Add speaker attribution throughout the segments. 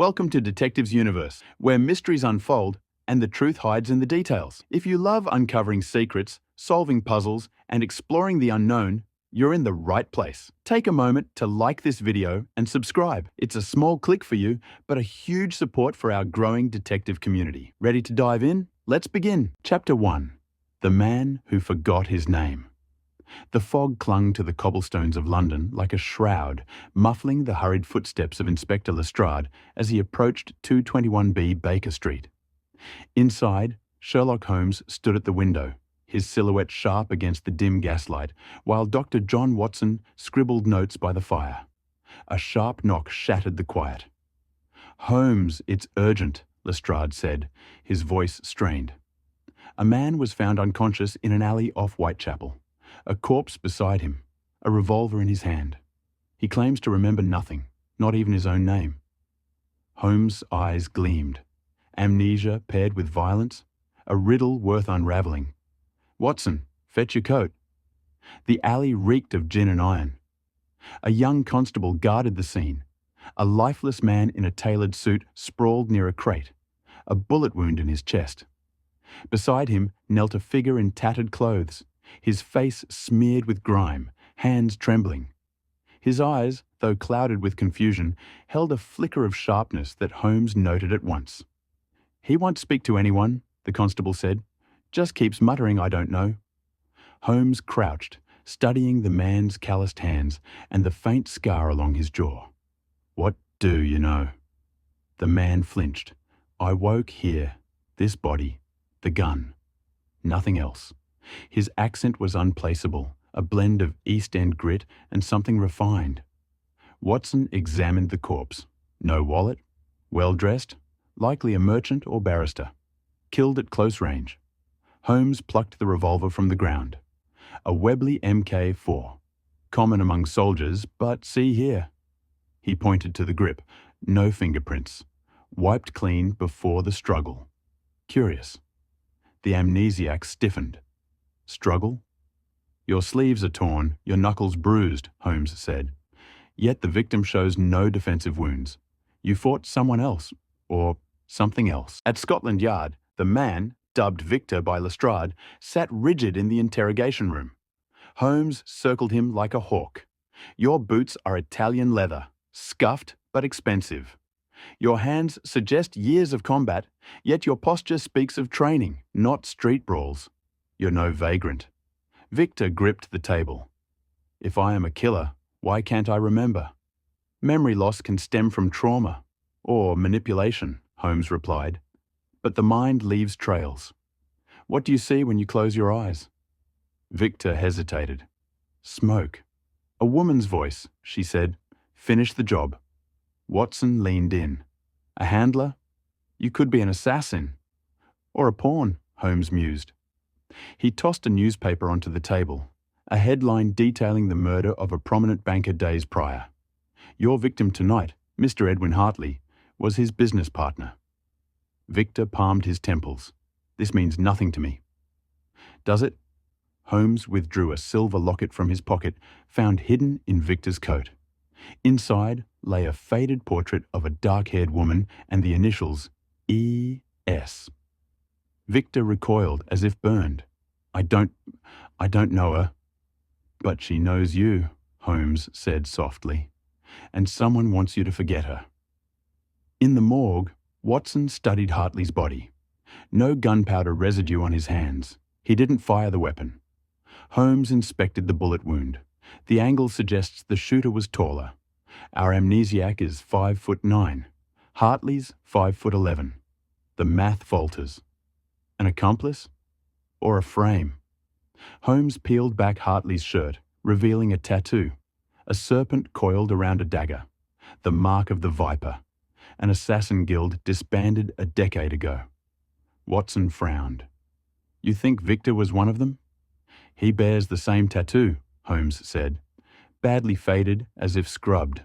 Speaker 1: Welcome to Detectives Universe, where mysteries unfold and the truth hides in the details. If you love uncovering secrets, solving puzzles, and exploring the unknown, you're in the right place. Take a moment to like this video and subscribe. It's a small click for you, but a huge support for our growing detective community. Ready to dive in? Let's begin. Chapter 1. The Man Who Forgot His Name. The fog clung to the cobblestones of London like a shroud, muffling the hurried footsteps of Inspector Lestrade as he approached 221B Baker Street. Inside, Sherlock Holmes stood at the window, his silhouette sharp against the dim gaslight, while Dr. John Watson scribbled notes by the fire. A sharp knock shattered the quiet. "Holmes, it's urgent," Lestrade said, his voice strained. A man was found unconscious in an alley off Whitechapel. A corpse beside him, a revolver in his hand. He claims to remember nothing, not even his own name. Holmes' eyes gleamed. Amnesia paired with violence, a riddle worth unraveling. "Watson, fetch your coat." The alley reeked of gin and iron. A young constable guarded the scene. A lifeless man in a tailored suit sprawled near a crate, a bullet wound in his chest. Beside him knelt a figure in tattered clothes, his face smeared with grime, hands trembling. His eyes, though clouded with confusion, held a flicker of sharpness that Holmes noted at once. "He won't speak to anyone," the constable said. "Just keeps muttering, 'I don't know.'" Holmes crouched, studying the man's calloused hands and the faint scar along his jaw. "What do you know?" The man flinched. "I woke here. This body. The gun. Nothing else." His accent was unplaceable, a blend of East End grit and something refined. Watson examined the corpse. No wallet, well-dressed, likely a merchant or barrister. Killed at close range. Holmes plucked the revolver from the ground. A Webley Mk4. Common among soldiers, but see here. He pointed to the grip. No fingerprints. Wiped clean before the struggle. Curious. The amnesiac stiffened. "Struggle?" "Your sleeves are torn, your knuckles bruised," Holmes said. "Yet the victim shows no defensive wounds. You fought someone else, or something else." At Scotland Yard, the man, dubbed Victor by Lestrade, sat rigid in the interrogation room. Holmes circled him like a hawk. "Your boots are Italian leather, scuffed but expensive. Your hands suggest years of combat, yet your posture speaks of training, not street brawls. You're no vagrant." Victor gripped the table. "If I am a killer, why can't I remember?" "Memory loss can stem from trauma or manipulation," Holmes replied. "But the mind leaves trails. What do you see when you close your eyes?" Victor hesitated. "Smoke." "A woman's voice," she said. "Finish the job." Watson leaned in. "A handler? You could be an assassin." "Or a pawn," Holmes mused. He tossed a newspaper onto the table, a headline detailing the murder of a prominent banker days prior. Your victim tonight, Mr. Edwin Hartley, was his business partner. Victor palmed his temples. "This means nothing to me." "Does it?" Holmes withdrew a silver locket from his pocket, found hidden in Victor's coat. Inside lay a faded portrait of a dark-haired woman and the initials E.S. Victor recoiled as if burned. I don't know her." "But she knows you," Holmes said softly. "And someone wants you to forget her." In the morgue, Watson studied Hartley's body. No gunpowder residue on his hands. He didn't fire the weapon. Holmes inspected the bullet wound. The angle suggests the shooter was taller. Our amnesiac is 5'9". Hartley's 5'11". The math falters. An accomplice? Or a frame? Holmes peeled back Hartley's shirt, revealing a tattoo. A serpent coiled around a dagger. The mark of the Viper. An assassin guild disbanded a decade ago. Watson frowned. "You think Victor was one of them?" "He bears the same tattoo," Holmes said. "Badly faded, as if scrubbed.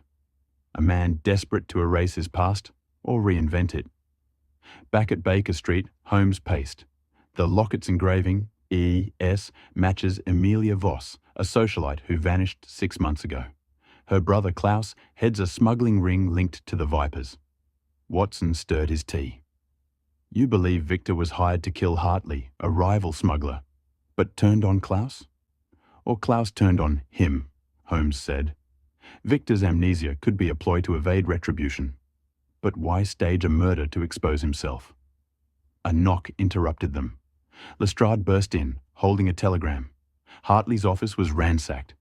Speaker 1: A man desperate to erase his past, or reinvent it." Back at Baker Street, Holmes paced. The locket's engraving, E.S., matches Emilia Voss, a socialite who vanished 6 months ago. Her brother Klaus heads a smuggling ring linked to the Vipers. Watson stirred his tea. You believe Victor was hired to kill Hartley, a rival smuggler, but turned on Klaus? Or Klaus turned on him, Holmes said. Victor's amnesia could be a ploy to evade retribution. But why stage a murder to expose himself? A knock interrupted them. Lestrade burst in, holding a telegram. Hartley's office was ransacked.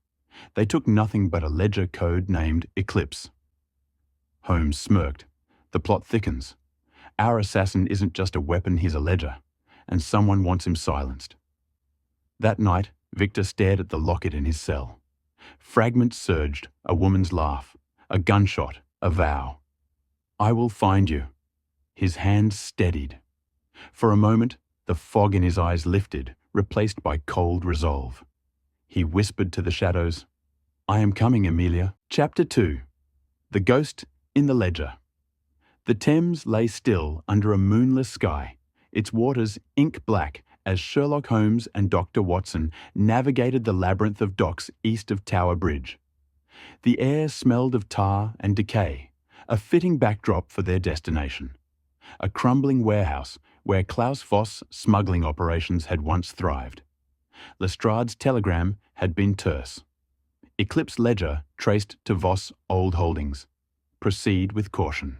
Speaker 1: They took nothing but a ledger code named Eclipse. Holmes smirked. The plot thickens. Our assassin isn't just a weapon, he's a ledger, and someone wants him silenced. That night, Victor stared at the locket in his cell. Fragments surged, a woman's laugh, a gunshot, a vow. I will find you. His hands steadied. For a moment, the fog in his eyes lifted, replaced by cold resolve. He whispered to the shadows, I am coming, Amelia. Chapter 2. The Ghost in the Ledger. The Thames lay still under a moonless sky, its waters ink black as Sherlock Holmes and Dr. Watson navigated the labyrinth of docks east of Tower Bridge. The air smelled of tar and decay, a fitting backdrop for their destination. A crumbling warehouse where Klaus Voss smuggling operations had once thrived. Lestrade's telegram had been terse. Eclipse ledger traced to Voss old holdings. Proceed with caution.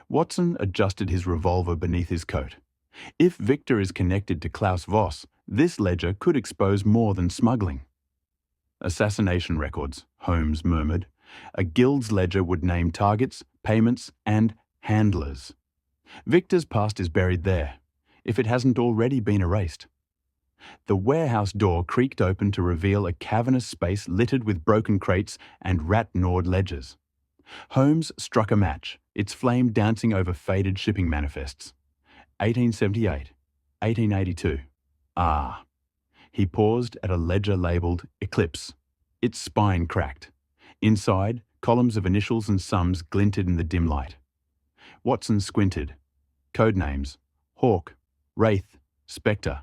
Speaker 1: Watson adjusted his revolver beneath his coat. If Victor is connected to Klaus Voss, this ledger could expose more than smuggling. Assassination records, Holmes murmured. A guild's ledger would name targets, payments, and handlers. Victor's past is buried there, if it hasn't already been erased. The warehouse door creaked open to reveal a cavernous space littered with broken crates and rat-gnawed ledgers. Holmes struck a match, its flame dancing over faded shipping manifests. 1878, 1882. Ah. He paused at a ledger labelled Eclipse. Its spine cracked. Inside, columns of initials and sums glinted in the dim light. Watson squinted. Code names: Hawk, Wraith, Spectre.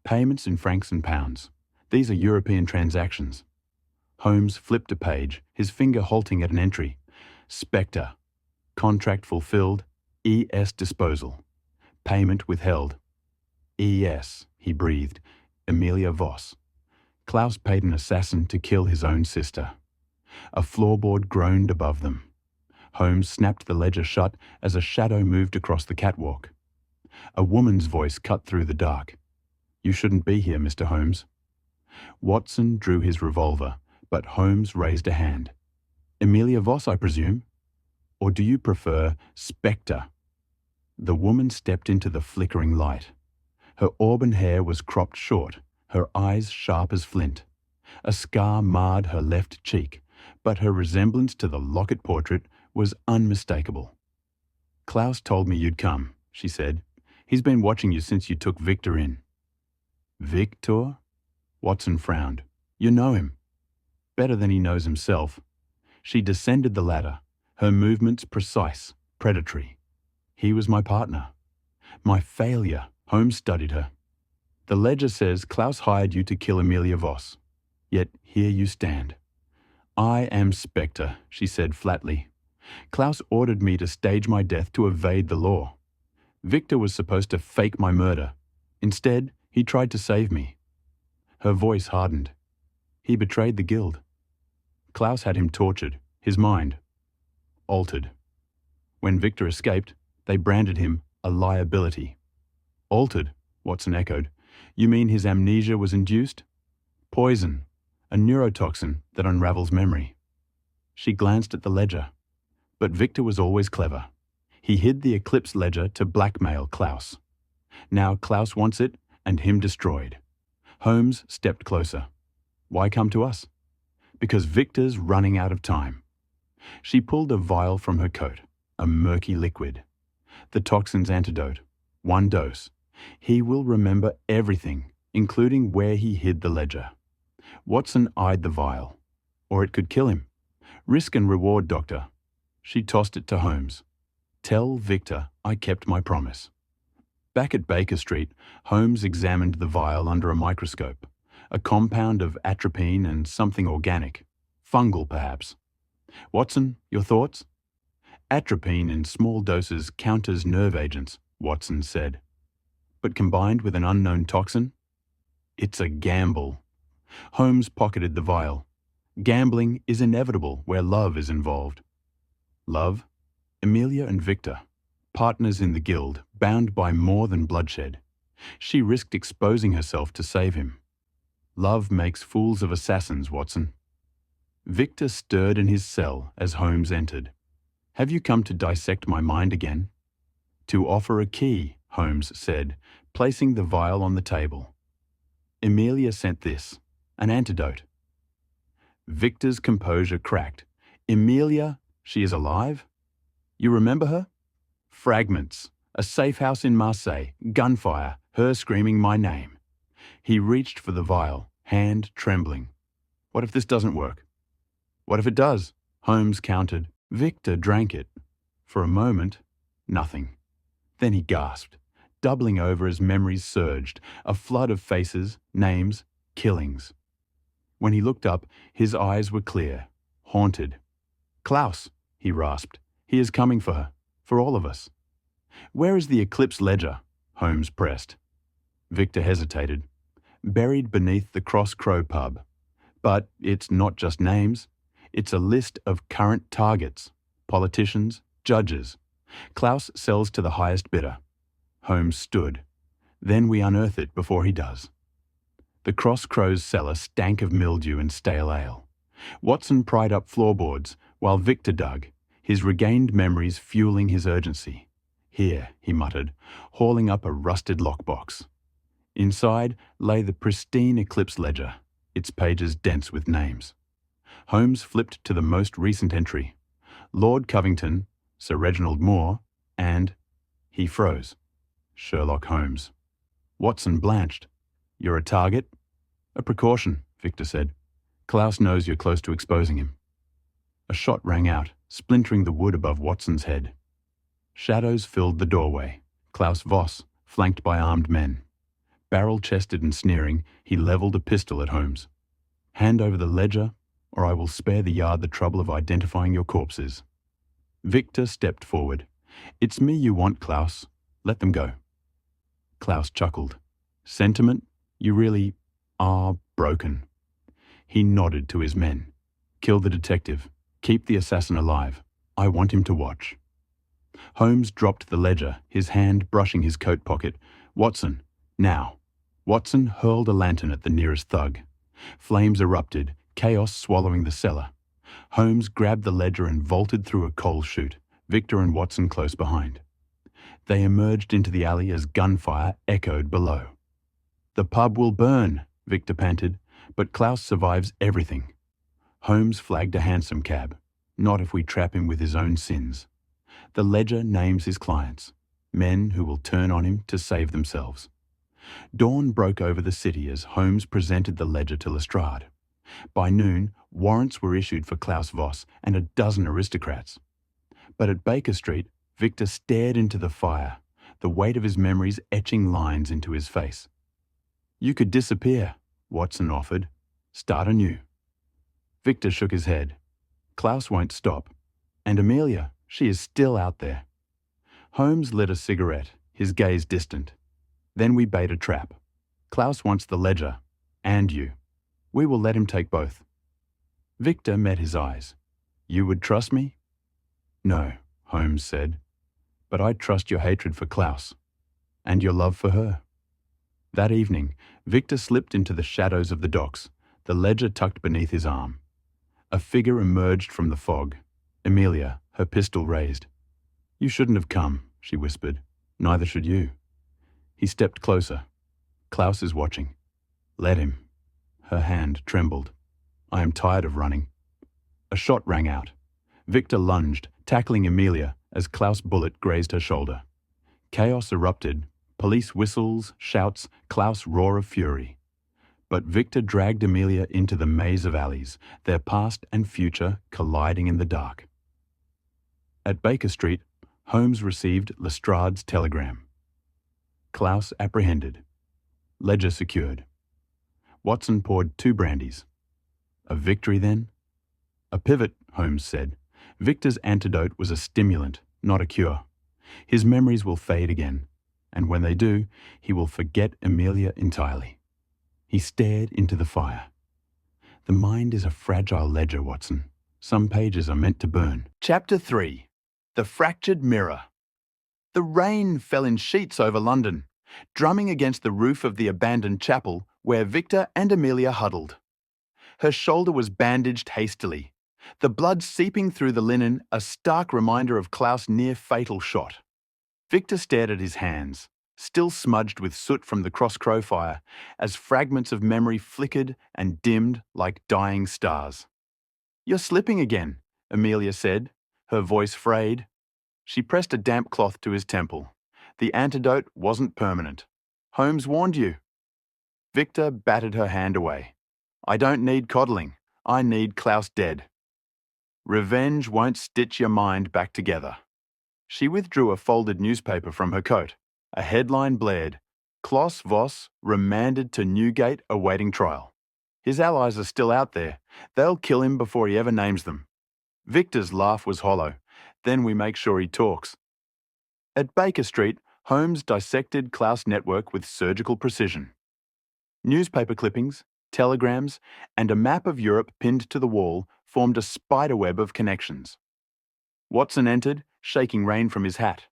Speaker 1: Payments in francs and pounds. These are European transactions. Holmes flipped a page, his finger halting at an entry. Spectre. Contract fulfilled. ES disposal. Payment withheld. ES, he breathed. Amelia Voss. Klaus paid an assassin to kill his own sister. A floorboard groaned above them. Holmes snapped the ledger shut as a shadow moved across the catwalk. A woman's voice cut through the dark. You shouldn't be here, Mr. Holmes. Watson drew his revolver, but Holmes raised a hand. Amelia Voss, I presume? Or do you prefer Spectre? The woman stepped into the flickering light. Her auburn hair was cropped short, her eyes sharp as flint. A scar marred her left cheek, but her resemblance to the Locket portrait was unmistakable. Klaus told me you'd come, she said. He's been watching you since you took Victor in. Victor? Watson frowned. You know him. Better than he knows himself. She descended the ladder, her movements precise, predatory. He was my partner. My failure. Holmes studied her. The ledger says Klaus hired you to kill Amelia Voss. Yet here you stand. I am Spectre, she said flatly. Klaus ordered me to stage my death to evade the law. Victor was supposed to fake my murder. Instead, he tried to save me. Her voice hardened. He betrayed the guild. Klaus had him tortured, his mind altered. When Victor escaped, they branded him a liability. Altered, Watson echoed. You mean his amnesia was induced? Poison, a neurotoxin that unravels memory. She glanced at the ledger. But Victor was always clever. He hid the Eclipse ledger to blackmail Klaus. Now Klaus wants it and him destroyed. Holmes stepped closer. Why come to us? Because Victor's running out of time. She pulled a vial from her coat, a murky liquid. The toxin's antidote. 1 dose. He will remember everything, including where he hid the ledger. Watson eyed the vial. Or it could kill him. Risk and reward, Doctor. She tossed it to Holmes. Tell Victor I kept my promise. Back at Baker Street, Holmes examined the vial under a microscope. A compound of atropine and something organic. Fungal, perhaps. Watson, your thoughts? Atropine in small doses counters nerve agents, Watson said. But combined with an unknown toxin? It's a gamble. Holmes pocketed the vial. Gambling is inevitable where love is involved. Love? Emilia and Victor, partners in the guild, bound by more than bloodshed. She risked exposing herself to save him. Love makes fools of assassins, Watson. Victor stirred in his cell as Holmes entered. Have you come to dissect my mind again? To offer a key, Holmes said, placing the vial on the table. Emilia sent this, an antidote. Victor's composure cracked. Emilia, she is alive? You remember her? Fragments, a safe house in Marseille, gunfire, her screaming my name. He reached for the vial, hand trembling. What if this doesn't work? What if it does? Holmes countered. Victor drank it. For a moment, nothing. Then he gasped, doubling over as memories surged, a flood of faces, names, killings. When he looked up, his eyes were clear, haunted. Klaus, he rasped. He is coming for her, for all of us. Where is the Eclipse ledger? Holmes pressed. Victor hesitated. Buried beneath the Cross Crow pub. But it's not just names. It's a list of current targets, politicians, judges. Klaus sells to the highest bidder. Holmes stood. Then we unearth it before he does. The Cross Crow's cellar stank of mildew and stale ale. Watson pried up floorboards while Victor dug, his regained memories fueling his urgency. Here, he muttered, hauling up a rusted lockbox. Inside lay the pristine Eclipse ledger, its pages dense with names. Holmes flipped to the most recent entry. Lord Covington, Sir Reginald Moore, and... He froze. Sherlock Holmes. Watson blanched. You're a target? A precaution, Victor said. Klaus knows you're close to exposing him. A shot rang out, splintering the wood above Watson's head. Shadows filled the doorway. Klaus Voss, flanked by armed men. Barrel-chested and sneering, he levelled a pistol at Holmes. Hand over the ledger, or I will spare the Yard the trouble of identifying your corpses. Victor stepped forward. It's me you want, Klaus. Let them go. Klaus chuckled. Sentiment? You really are broken. He nodded to his men. Kill the detective. Keep the assassin alive. I want him to watch. Holmes dropped the ledger, his hand brushing his coat pocket. Watson, now. Watson hurled a lantern at the nearest thug. Flames erupted, chaos swallowing the cellar. Holmes grabbed the ledger and vaulted through a coal chute, Victor and Watson close behind. They emerged into the alley as gunfire echoed below. The pub will burn, Victor panted, but Klaus survives everything. Holmes flagged a hansom cab. Not if we trap him with his own sins. The ledger names his clients, men who will turn on him to save themselves. Dawn broke over the city as Holmes presented the ledger to Lestrade. By noon, warrants were issued for Klaus Voss and a dozen aristocrats. But at Baker Street, Victor stared into the fire, the weight of his memories etching lines into his face. You could disappear, Watson offered. Start anew. Victor shook his head. Klaus won't stop. And Emilia, she is still out there. Holmes lit a cigarette, his gaze distant. Then we bait a trap. Klaus wants the ledger, and you. We will let him take both. Victor met his eyes. You would trust me? No, Holmes said. But I'd trust your hatred for Klaus, and your love for her. That evening, Victor slipped into the shadows of the docks, the ledger tucked beneath his arm. A figure emerged from the fog. Emilia, her pistol raised. You shouldn't have come, she whispered. Neither should you. He stepped closer. Klaus is watching. Let him. Her hand trembled. I am tired of running. A shot rang out. Victor lunged, tackling Emilia as Klaus' bullet grazed her shoulder. Chaos erupted. Police whistles, shouts, Klaus' roar of fury. But Victor dragged Emilia into the maze of alleys, their past and future colliding in the dark. At Baker Street, Holmes received Lestrade's telegram. Klaus apprehended. Ledger secured. Watson poured 2 brandies. A victory then? A pivot, Holmes said. Victor's antidote was a stimulant, not a cure. His memories will fade again, and when they do, he will forget Amelia entirely. He stared into the fire. The mind is a fragile ledger, Watson. Some pages are meant to burn. Chapter 3. The Fractured Mirror. The rain fell in sheets over London, drumming against the roof of the abandoned chapel where Victor and Amelia huddled. Her shoulder was bandaged hastily, the blood seeping through the linen, a stark reminder of Klaus' near-fatal shot. Victor stared at his hands, still smudged with soot from the cross-crow fire, as fragments of memory flickered and dimmed like dying stars. "You're slipping again," Amelia said, her voice frayed. She pressed a damp cloth to his temple. The antidote wasn't permanent. Holmes warned you. Victor batted her hand away. "I don't need coddling. I need Klaus dead." Revenge won't stitch your mind back together. She withdrew a folded newspaper from her coat. A headline blared, "Klaus Voss remanded to Newgate awaiting trial. His allies are still out there. They'll kill him before he ever names them." Victor's laugh was hollow. "Then we make sure he talks." At Baker Street, Holmes dissected Klaus' network with surgical precision. Newspaper clippings, telegrams, and a map of Europe pinned to the wall formed a spiderweb of connections. Watson entered, shaking rain from his hat.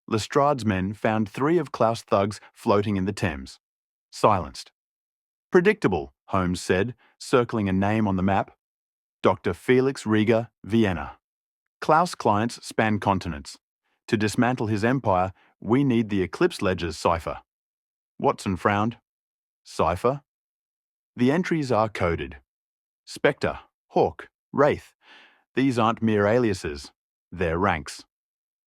Speaker 1: Lestrade's men found 3 of Klaus' thugs floating in the Thames. Silenced. "Predictable," Holmes said, circling a name on the map. Dr. Felix Rieger, Vienna. Klaus' clients span continents. To dismantle his empire, we need the Eclipse Ledger's cipher. Watson frowned. Cipher? The entries are coded. Spectre, Hawk, Wraith. These aren't mere aliases. They're ranks.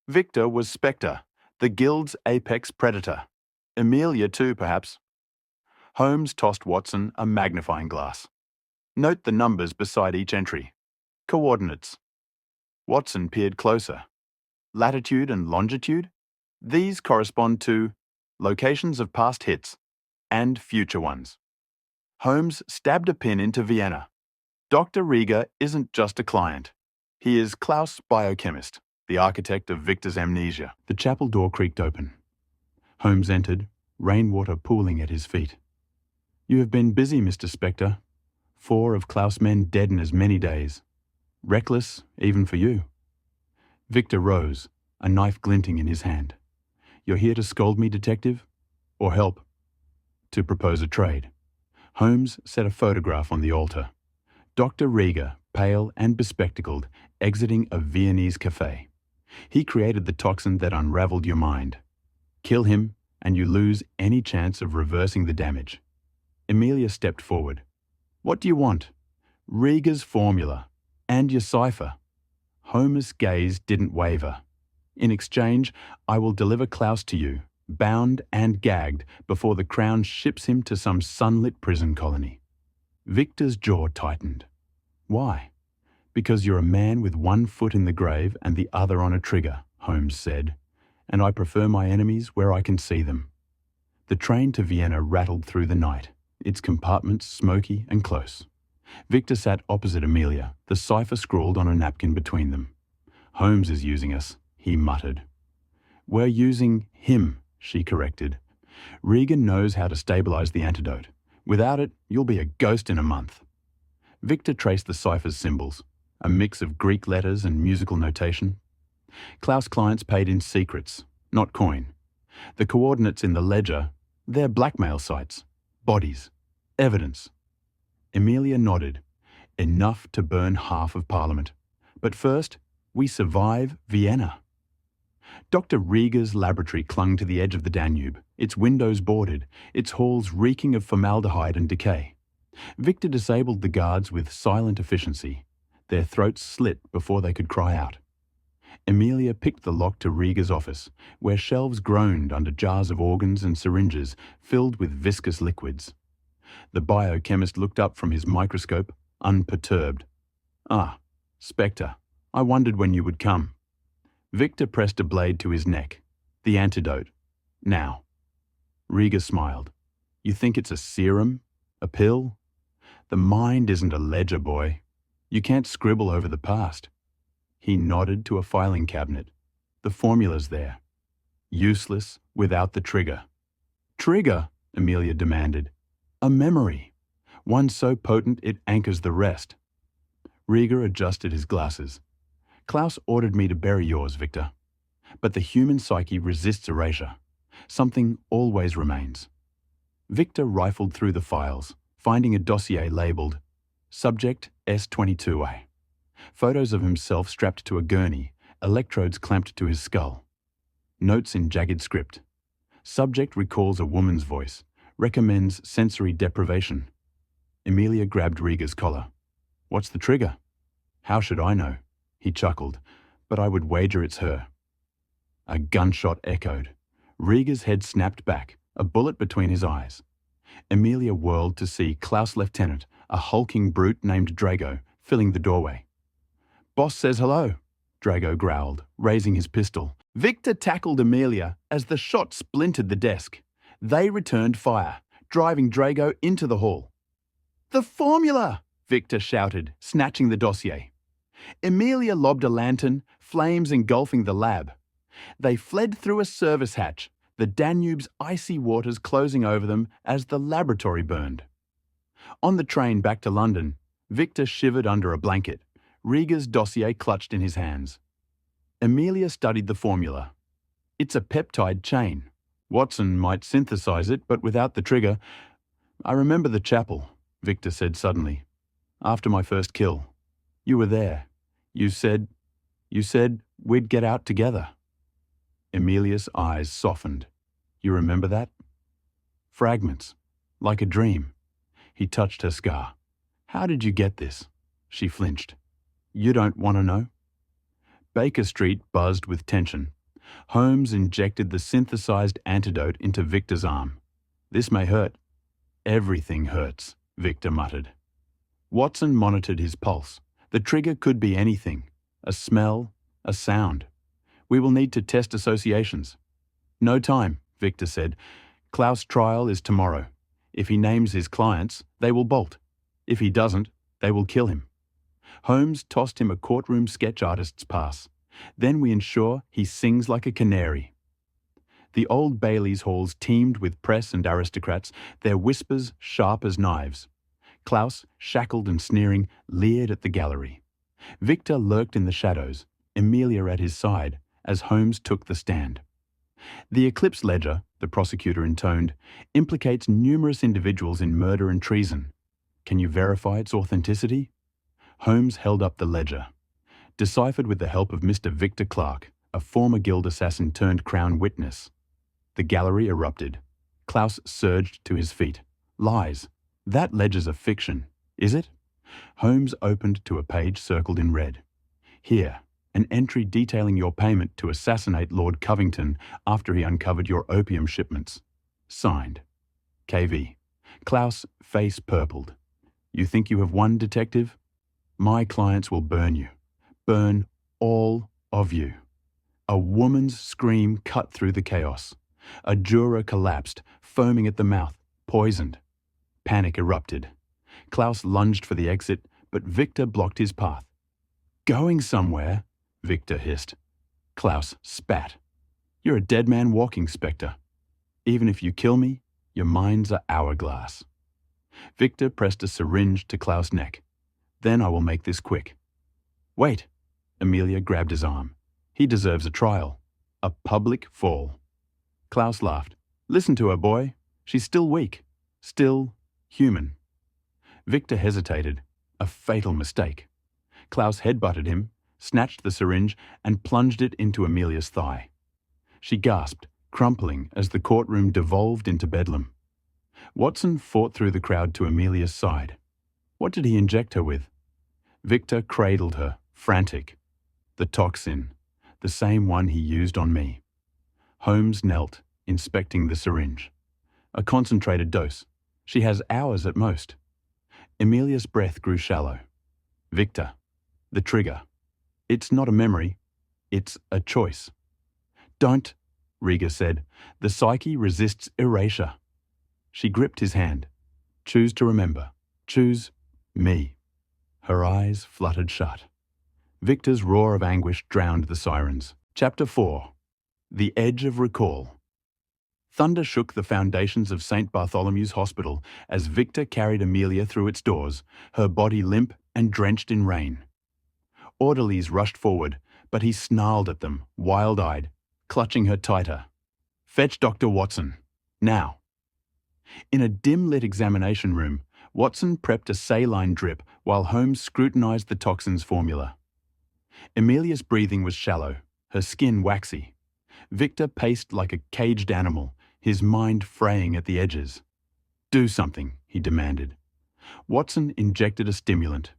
Speaker 1: Victor was Spectre, the Guild's apex predator. Amelia too, perhaps. Holmes tossed Watson a magnifying glass. "Note the numbers beside each entry. Coordinates." Watson peered closer. "Latitude and longitude? These correspond to locations of past hits and future ones." Holmes stabbed a pin into Vienna. Dr. Rieger isn't just a client. He is Klaus Biochemist, the architect of Victor's amnesia. The chapel door creaked open. Holmes entered, rainwater pooling at his feet. "You have been busy, Mr. Spectre. 4 of Klaus' men dead in as many days. Reckless, even for you." Victor rose, a knife glinting in his hand. "You're here to scold me, detective? Or help?" "To propose a trade." Holmes set a photograph on the altar. Dr. Rieger, pale and bespectacled, exiting a Viennese cafe. He created the toxin that unraveled your mind. Kill him, and you lose any chance of reversing the damage. Amelia stepped forward. "What do you want?" "Rieger's formula. And your cipher." Holmes' gaze didn't waver. "In exchange, I will deliver Klaus to you, bound and gagged, before the Crown ships him to some sunlit prison colony." Victor's jaw tightened. "Why?" "Because you're a man with one foot in the grave and the other on a trigger," Holmes said, "and I prefer my enemies where I can see them." The train to Vienna rattled through the night, its compartments smoky and close. Victor sat opposite Amelia, the cipher scrawled on a napkin between them. "Holmes is using us," he muttered. "We're using him," she corrected. "Rieger knows how to stabilize the antidote. Without it, you'll be a ghost in a month." Victor traced the cipher's symbols, a mix of Greek letters and musical notation. Klaus' clients paid in secrets, not coin. The coordinates in the ledger, they're blackmail sites, bodies, evidence. Amelia nodded. "Enough to burn half of Parliament. But first, we survive Vienna." Dr. Rieger's laboratory clung to the edge of the Danube, its windows boarded, its halls reeking of formaldehyde and decay. Victor disabled the guards with silent efficiency. Their throats slit before they could cry out. Amelia picked the lock to Rieger's office, where shelves groaned under jars of organs and syringes filled with viscous liquids. The biochemist looked up from his microscope, unperturbed. "Ah, Spectre, I wondered when you would come." Victor pressed a blade to his neck. "The antidote. Now." Rieger smiled. "You think it's a serum? A pill? The mind isn't a ledger, boy. You can't scribble over the past." He nodded to a filing cabinet. The formula's there. Useless without the trigger. Trigger? Amelia demanded. A memory. One so potent it anchors the rest. Rieger adjusted his glasses. Klaus ordered me to bury yours, Victor. But the human psyche resists erasure. Something always remains. Victor rifled through the files, finding a dossier labelled Subject S22A. Photos of himself strapped to a gurney, electrodes clamped to his skull. Notes in jagged script. Subject recalls a woman's voice, recommends sensory deprivation. Amelia grabbed Rieger's collar. What's the trigger? How should I know? He chuckled, but I would wager it's her. A gunshot echoed. Rieger's head snapped back, a bullet between his eyes. Amelia whirled to see Klaus Lieutenant, a hulking brute named Drago, filling the doorway. Boss says hello, Drago growled, raising his pistol. Victor tackled Amelia as the shot splintered the desk. They returned fire, driving Drago into the hall. The formula! Victor shouted, snatching the dossier. Amelia lobbed a lantern, flames engulfing the lab. They fled through a service hatch, the Danube's icy waters closing over them as the laboratory burned. On the train back to London, Victor shivered under a blanket, Rieger's dossier clutched in his hands. Amelia studied the formula. It's a peptide chain. Watson might synthesize it, but without the trigger. I remember the chapel, Victor said suddenly. After my first kill. You were there. You said we'd get out together. Amelia's eyes softened. You remember that? Fragments, like a dream. He touched her scar. How did you get this? She flinched. You don't want to know? Baker Street buzzed with tension. Holmes injected the synthesized antidote into Victor's arm. This may hurt. Everything hurts, Victor muttered. Watson monitored his pulse. The trigger could be anything. A smell, a sound. We will need to test associations. No time, Victor said. Klaus' trial is tomorrow. If he names his clients, they will bolt. If he doesn't, they will kill him. Holmes tossed him a courtroom sketch artist's pass. Then we ensure he sings like a canary. The Old Bailey's halls teemed with press and aristocrats, their whispers sharp as knives. Klaus, shackled and sneering, leered at the gallery. Victor lurked in the shadows, Amelia at his side, as Holmes took the stand. The Eclipse Ledger, the prosecutor intoned, implicates numerous individuals in murder and treason. Can you verify its authenticity? Holmes held up the ledger. Deciphered with the help of Mr. Victor Clark, a former guild assassin turned Crown witness. The gallery erupted. Klaus surged to his feet. Lies. That ledger's a fiction, is it? Holmes opened to a page circled in red. Here, an entry detailing your payment to assassinate Lord Covington after he uncovered your opium shipments. Signed. KV. Klaus' face purpled. You think you have won, detective? My clients will burn you. Burn all of you. A woman's scream cut through the chaos. A juror collapsed, foaming at the mouth, poisoned. Panic erupted. Klaus lunged for the exit, but Victor blocked his path. Going somewhere? Victor hissed. Klaus spat. You're a dead man walking, Spectre. Even if you kill me, your minds are hourglass. Victor pressed a syringe to Klaus' neck. Then I will make this quick. Wait. Amelia grabbed his arm. He deserves a trial. A public fall. Klaus laughed. Listen to her, boy. She's still weak. Still human. Victor hesitated. A fatal mistake. Klaus headbutted him, snatched the syringe, and plunged it into Amelia's thigh. She gasped, crumpling as the courtroom devolved into bedlam. Watson fought through the crowd to Amelia's side. What did he inject her with? Victor cradled her, frantic. The toxin, the same one he used on me. Holmes knelt, inspecting the syringe. A concentrated dose. She has hours at most. Amelia's breath grew shallow. Victor, the trigger. It's not a memory. It's a choice. Don't, Rieger said. The psyche resists erasure. She gripped his hand. Choose to remember. Choose me. Her eyes fluttered shut. Victor's roar of anguish drowned the sirens. Chapter 4. The Edge of Recall. Thunder shook the foundations of St. Bartholomew's Hospital as Victor carried Amelia through its doors, her body limp and drenched in rain. Orderlies rushed forward, but he snarled at them, wild-eyed, clutching her tighter. "Fetch Dr. Watson. Now." In a dim-lit examination room, Watson prepped a saline drip while Holmes scrutinized the toxin's formula. Amelia's breathing was shallow, her skin waxy. Victor paced like a caged animal, his mind fraying at the edges. "Do something," he demanded. Watson injected a stimulant.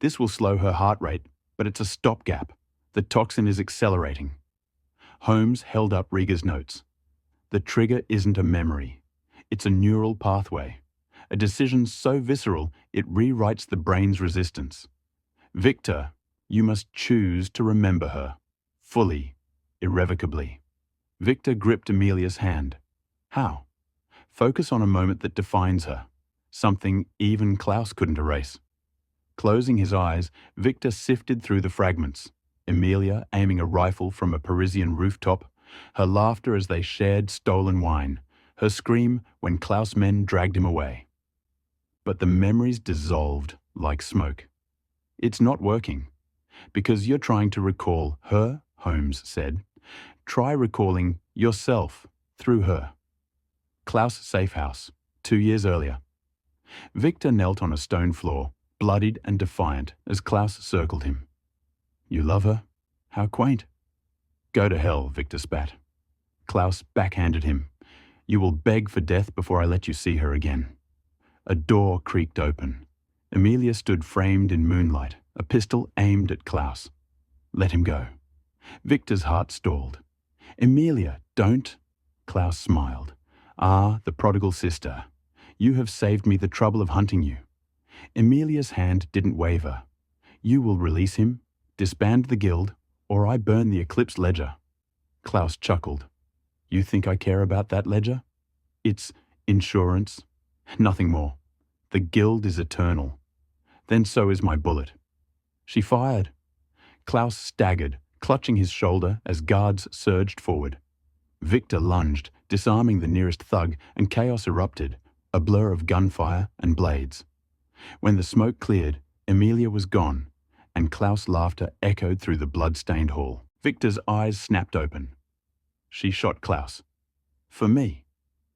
Speaker 1: "This will slow her heart rate, but it's a stopgap. The toxin is accelerating." Holmes held up Rieger's notes. "The trigger isn't a memory. It's a neural pathway. A decision so visceral it rewrites the brain's resistance. Victor, you must choose to remember her. Fully, irrevocably." Victor gripped Amelia's hand. "How?" "Focus on a moment that defines her. Something even Klaus couldn't erase." Closing his eyes, Victor sifted through the fragments. Amelia aiming a rifle from a Parisian rooftop, her laughter as they shared stolen wine, her scream when Klaus' men dragged him away. But the memories dissolved like smoke. "It's not working. Because you're trying to recall her," Holmes said. "Try recalling yourself through her." Klaus Safehouse, 2 years earlier. Victor knelt on a stone floor, bloodied and defiant, as Klaus circled him. "You love her? How quaint." "Go to hell," Victor spat. Klaus backhanded him. "You will beg for death before I let you see her again." A door creaked open. Amelia stood framed in moonlight, a pistol aimed at Klaus. "Let him go." Victor's heart stalled. "Amelia, don't." Klaus smiled. "Ah, the prodigal sister. You have saved me the trouble of hunting you." Amelia's hand didn't waver. "You will release him, disband the guild, or I burn the Eclipse ledger." Klaus chuckled. "You think I care about that ledger? It's insurance. Nothing more. The guild is eternal. Then so is my bullet." She fired. Klaus staggered, clutching his shoulder as guards surged forward. Victor lunged, disarming the nearest thug, and chaos erupted, a blur of gunfire and blades. When the smoke cleared, Amelia was gone, and Klaus' laughter echoed through the blood-stained hall. Victor's eyes snapped open. She shot Klaus. "For me."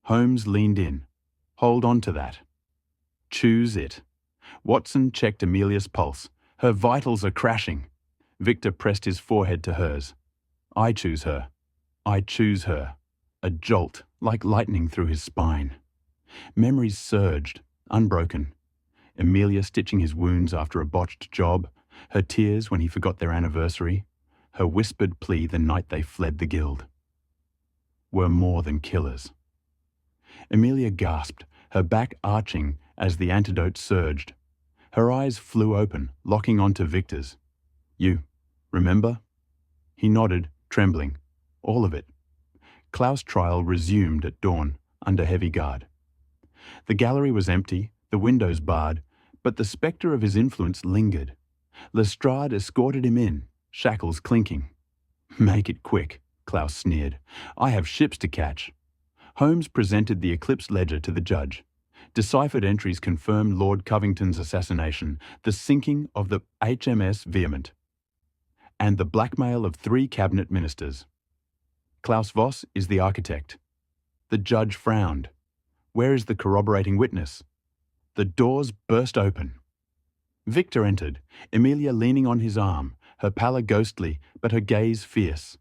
Speaker 1: Holmes leaned in. "Hold on to that. Choose it." Watson checked Amelia's pulse. "Her vitals are crashing." Victor pressed his forehead to hers. "I choose her. I choose her." A jolt, like lightning through his spine. Memories surged, unbroken. Amelia stitching his wounds after a botched job, her tears when he forgot their anniversary, her whispered plea the night they fled the guild. Were more than killers. Amelia gasped, her back arching as the antidote surged. Her eyes flew open, locking onto Victor's. "You remember?" He nodded, trembling. "All of it." Klaus' trial resumed at dawn, under heavy guard. The gallery was empty, the windows barred, but the spectre of his influence lingered. Lestrade escorted him in, shackles clinking. "Make it quick," Klaus sneered. "I have ships to catch." Holmes presented the Eclipse ledger to the judge. Deciphered entries confirmed Lord Covington's assassination, the sinking of the HMS Vehement, and the blackmail of 3 cabinet ministers. Klaus Voss is the architect. The judge frowned. "Where is the corroborating witness?" The doors burst open. Victor entered, Amelia leaning on his arm, her pallor ghostly, but her gaze fierce.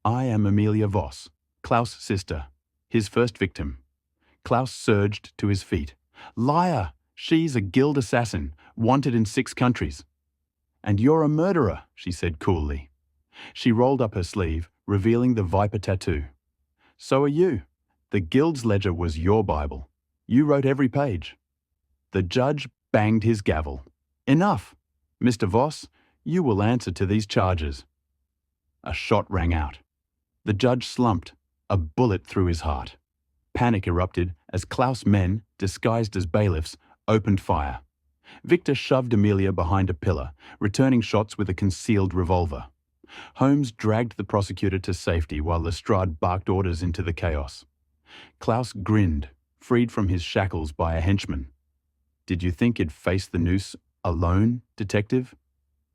Speaker 1: "I am Amelia Voss, Klaus' sister, his first victim." Klaus surged to his feet. "Liar! She's a guild assassin, wanted in 6 countries." "And you're a murderer," she said coolly. She rolled up her sleeve, revealing the viper tattoo. "So are you. The guild's ledger was your Bible. You wrote every page." The judge banged his gavel. "Enough! Mr. Voss, you will answer to these charges." A shot rang out. The judge slumped, a bullet through his heart. Panic erupted as Klaus' men, disguised as bailiffs, opened fire. Victor shoved Amelia behind a pillar, returning shots with a concealed revolver. Holmes dragged the prosecutor to safety while Lestrade barked orders into the chaos. Klaus grinned, freed from his shackles by a henchman. "Did you think you'd face the noose alone, detective?"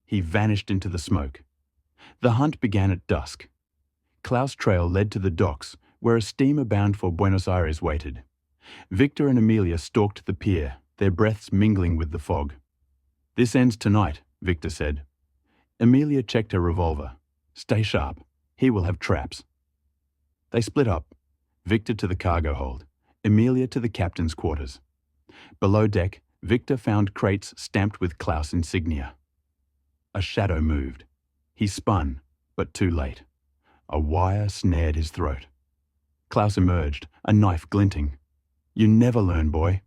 Speaker 1: He vanished into the smoke. The hunt began at dusk. Klaus' trail led to the docks, where a steamer bound for Buenos Aires waited. Victor and Amelia stalked the pier, their breaths mingling with the fog. "This ends tonight," Victor said. Amelia checked her revolver. "Stay sharp. He will have traps." They split up, Victor to the cargo hold, Amelia to the captain's quarters. Below deck, Victor found crates stamped with Klaus insignia. A shadow moved. He spun, but too late. A wire snared his throat. Klaus emerged, a knife glinting. "You never learn, boy."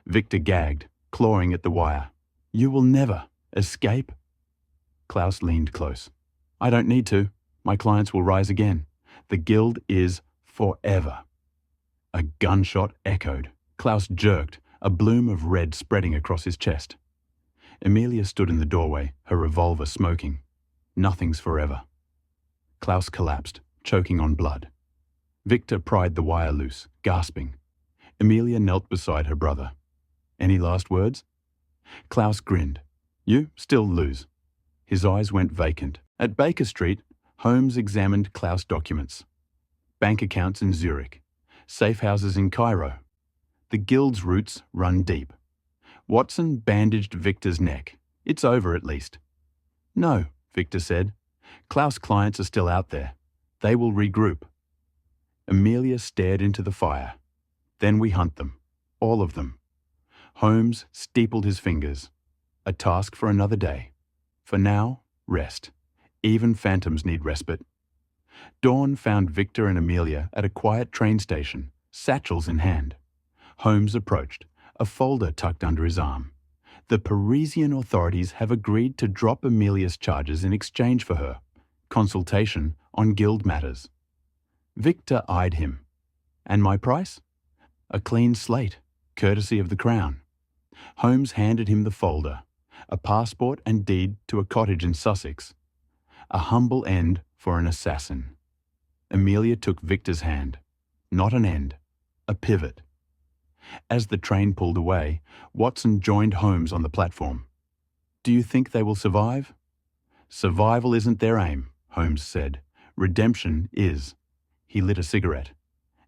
Speaker 1: Victor gagged, clawing at the wire. "You will never escape." Klaus leaned close. "I don't need to. My clients will rise again. The guild is forever." A gunshot echoed. Klaus jerked, a bloom of red spreading across his chest. Amelia stood in the doorway, her revolver smoking. Nothing's forever. Klaus collapsed, choking on blood. Victor pried the wire loose, gasping. Amelia knelt beside her brother. "Any last words?" Klaus grinned. "You still lose." His eyes went vacant. At Baker Street, Holmes examined Klaus' documents. Bank accounts in Zurich. Safe houses in Cairo. The guild's roots run deep. Watson bandaged Victor's neck. "It's over at least." "No," Victor said. "Klaus' clients are still out there. They will regroup." Amelia stared into the fire. "Then we hunt them. All of them." Holmes steepled his fingers. "A task for another day. For now, rest. Even phantoms need respite." Dawn found Victor and Amelia at a quiet train station, satchels in hand. Holmes approached, a folder tucked under his arm. "The Parisian authorities have agreed to drop Amelia's charges in exchange for her consultation on guild matters." Victor eyed him. "And my price?" "A clean slate, courtesy of the Crown." Holmes handed him the folder, a passport and deed to a cottage in Sussex. A humble end for an assassin. Amelia took Victor's hand. Not an end, a pivot. As the train pulled away, Watson joined Holmes on the platform. "Do you think they will survive?" "Survival isn't their aim," Holmes said. "Redemption is." He lit a cigarette.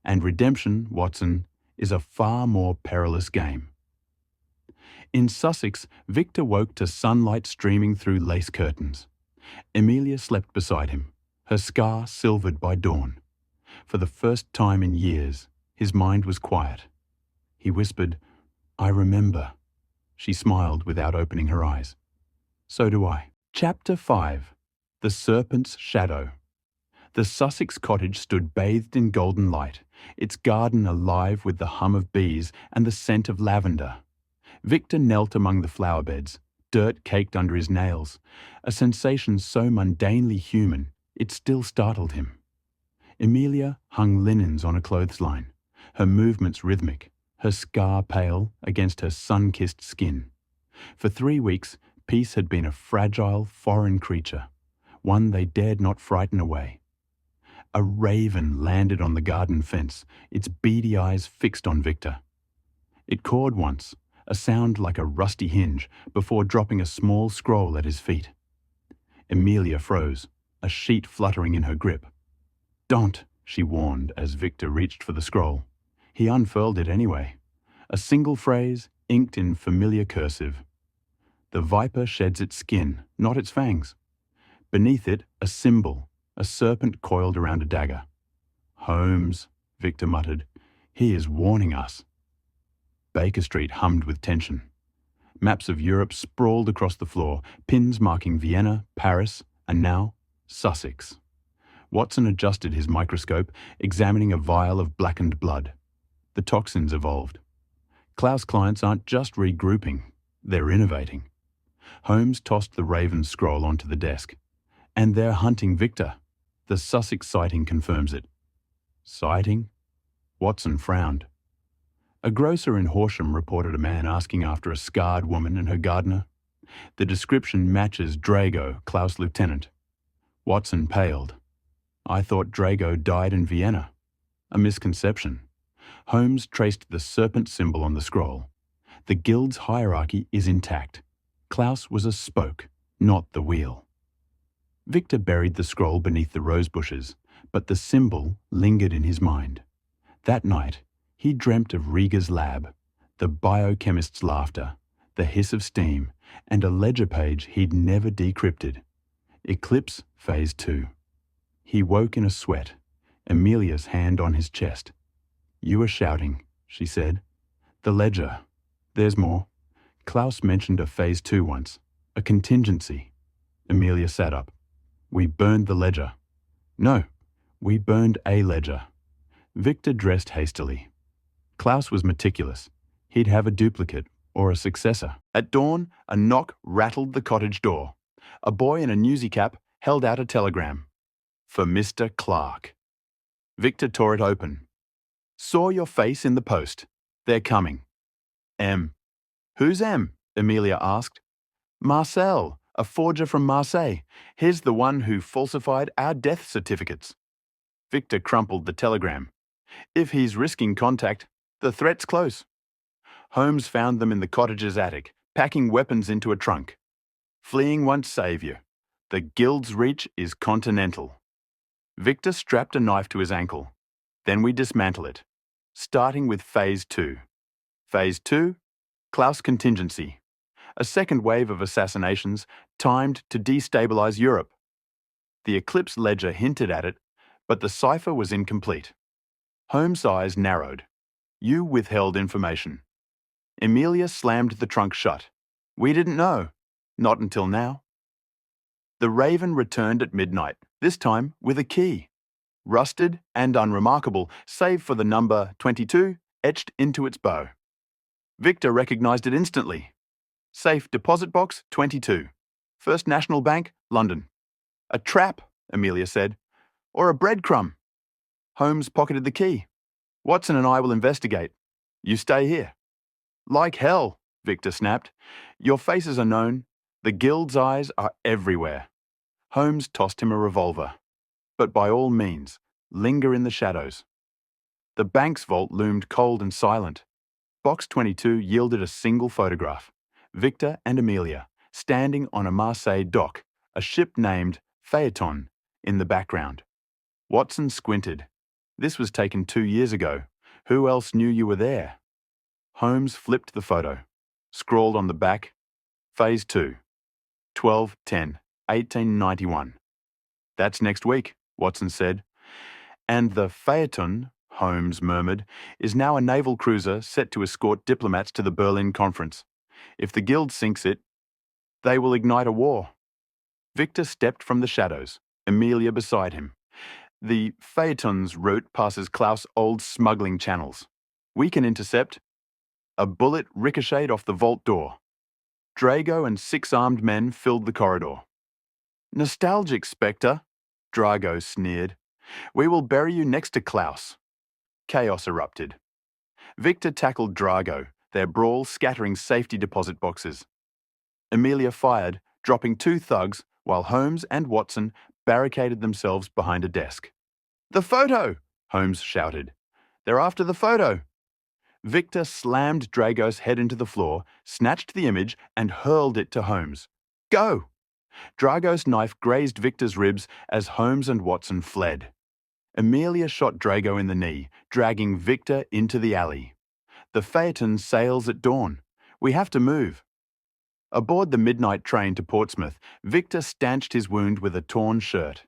Speaker 1: "And redemption, Watson, is a far more perilous game." In Sussex, Victor woke to sunlight streaming through lace curtains. Amelia slept beside him, her scar silvered by dawn. For the first time in years, his mind was quiet. He whispered, "I remember." She smiled without opening her eyes. "So do I." Chapter 5. The Serpent's Shadow. The Sussex cottage stood bathed in golden light, its garden alive with the hum of bees and the scent of lavender. Victor knelt among the flower beds, dirt caked under his nails, a sensation so mundanely human it still startled him. Amelia hung linens on a clothesline, her movements rhythmic, her scar pale against her sun-kissed skin. For 3 weeks, peace had been a fragile, foreign creature, one they dared not frighten away. A raven landed on the garden fence, its beady eyes fixed on Victor. It cawed once, a sound like a rusty hinge, before dropping a small scroll at his feet. Amelia froze, a sheet fluttering in her grip. "Don't," she warned as Victor reached for the scroll. He unfurled it anyway. A single phrase, inked in familiar cursive. "The viper sheds its skin, not its fangs." Beneath it, a symbol, a serpent coiled around a dagger. "Holmes," Victor muttered. "He is warning us." Baker Street hummed with tension. Maps of Europe sprawled across the floor, pins marking Vienna, Paris, and now Sussex. Watson adjusted his microscope, examining a vial of blackened blood. The toxins evolved. Klaus' clients aren't just regrouping, they're innovating. Holmes tossed the Raven scroll onto the desk. "And they're hunting Victor. The Sussex sighting confirms it." "Sighting?" Watson frowned. A grocer in Horsham reported a man asking after a scarred woman and her gardener. The description matches Drago, Klaus Lieutenant. Watson paled. I thought Drago died in Vienna. A misconception. Holmes traced the serpent symbol on the scroll. The guild's hierarchy is intact. Klaus was a spoke, not the wheel. Victor buried the scroll beneath the rose bushes, but the symbol lingered in his mind. That night, he dreamt of Rieger's lab, the biochemist's laughter, the hiss of steam, and a ledger page he'd never decrypted. Eclipse Phase 2. He woke in a sweat, Amelia's hand on his chest. You were shouting, she said. The ledger. There's more. Klaus mentioned a Phase 2 once, a contingency. Amelia sat up. We burned the ledger. No, we burned a ledger. Victor dressed hastily. Klaus was meticulous. He'd have a duplicate or a successor. At dawn, a knock rattled the cottage door. A boy in a newsy cap held out a telegram. For Mr. Clark. Victor tore it open. Saw your face in the post. They're coming. M. Who's M? Amelia asked. Marcel, a forger from Marseille. He's the one who falsified our death certificates. Victor crumpled the telegram. If he's risking contact, the threat's close. Holmes found them in the cottage's attic, packing weapons into a trunk. Fleeing won't save you. The guild's reach is continental. Victor strapped a knife to his ankle. Then we dismantle it, starting with Phase 2. Phase 2, Klaus contingency. A second wave of assassinations timed to destabilize Europe. The Eclipse ledger hinted at it, but the cipher was incomplete. Holmes' eyes narrowed. You withheld information. Amelia slammed the trunk shut. We didn't know. Not until now. The Raven returned at midnight, this time with a key. Rusted and unremarkable, save for the number 22 etched into its bow. Victor recognized it instantly. Safe Deposit Box 22. First National Bank, London. A trap, Amelia said. Or a breadcrumb. Holmes pocketed the key. Watson and I will investigate. You stay here. Like hell, Victor snapped. Your faces are known. The guild's eyes are everywhere. Holmes tossed him a revolver. But by all means, linger in the shadows. The bank's vault loomed cold and silent. Box 22 yielded a single photograph. Victor and Amelia, standing on a Marseille dock, a ship named Phaeton in the background. Watson squinted. This was taken 2 years ago. Who else knew you were there? Holmes flipped the photo. Scrawled on the back, Phase 2, 12/10/1891. That's next week, Watson said. And the Phaeton, Holmes murmured, is now a naval cruiser set to escort diplomats to the Berlin Conference. If the Guild sinks it, they will ignite a war. Victor stepped from the shadows, Amelia beside him. The Phaeton's route passes Klaus' old smuggling channels. We can intercept. A bullet ricocheted off the vault door. Drago and 6 armed men filled the corridor. Nostalgic, Spectre, Drago sneered. We will bury you next to Klaus. Chaos erupted. Victor tackled Drago, their brawl scattering safety deposit boxes. Amelia fired, dropping 2 thugs, while Holmes and Watson barricaded themselves behind a desk. The photo! Holmes shouted. They're after the photo! Victor slammed Drago's head into the floor, snatched the image, and hurled it to Holmes. Go! Drago's knife grazed Victor's ribs as Holmes and Watson fled. Amelia shot Drago in the knee, dragging Victor into the alley. The Phaeton sails at dawn. We have to move. Aboard the midnight train to Portsmouth, Victor stanched his wound with a torn shirt.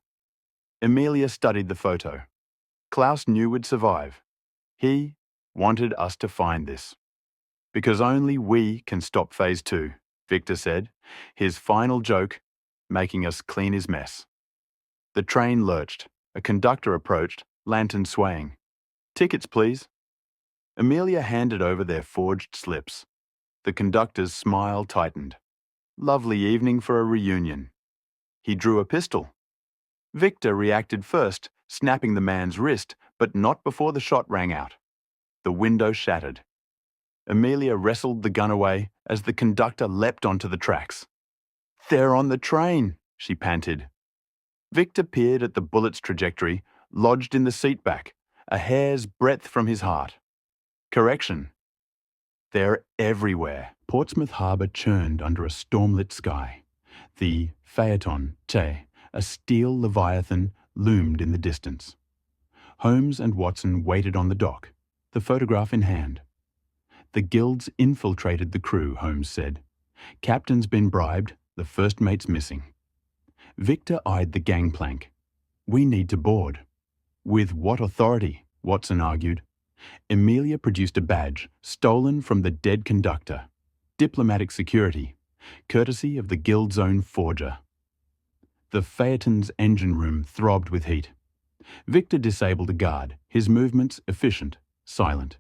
Speaker 1: Amelia studied the photo. Klaus knew we'd survive. He wanted us to find this. Because only we can stop Phase 2, Victor said, his final joke making us clean his mess. The train lurched. A conductor approached, lantern swaying. Tickets, please. Amelia handed over their forged slips. The conductor's smile tightened. Lovely evening for a reunion. He drew a pistol. Victor reacted first, snapping the man's wrist, but not before the shot rang out. The window shattered. Amelia wrestled the gun away as the conductor leapt onto the tracks. "They're on the train," she panted. Victor peered at the bullet's trajectory, lodged in the seat back, a hair's breadth from his heart. Correction. They're everywhere. Portsmouth Harbour churned under a stormlit sky. The Phaeton, Che, a steel leviathan, loomed in the distance. Holmes and Watson waited on the dock, the photograph in hand. "The guilds infiltrated the crew," Holmes said. "Captain's been bribed, the first mate's missing." Victor eyed the gangplank. "We need to board." "With what authority?" Watson argued. Amelia produced a badge, stolen from the dead conductor. Diplomatic security, courtesy of the guild's own forger. The Phaeton's engine room throbbed with heat. Victor disabled a guard, his movements efficient, silent.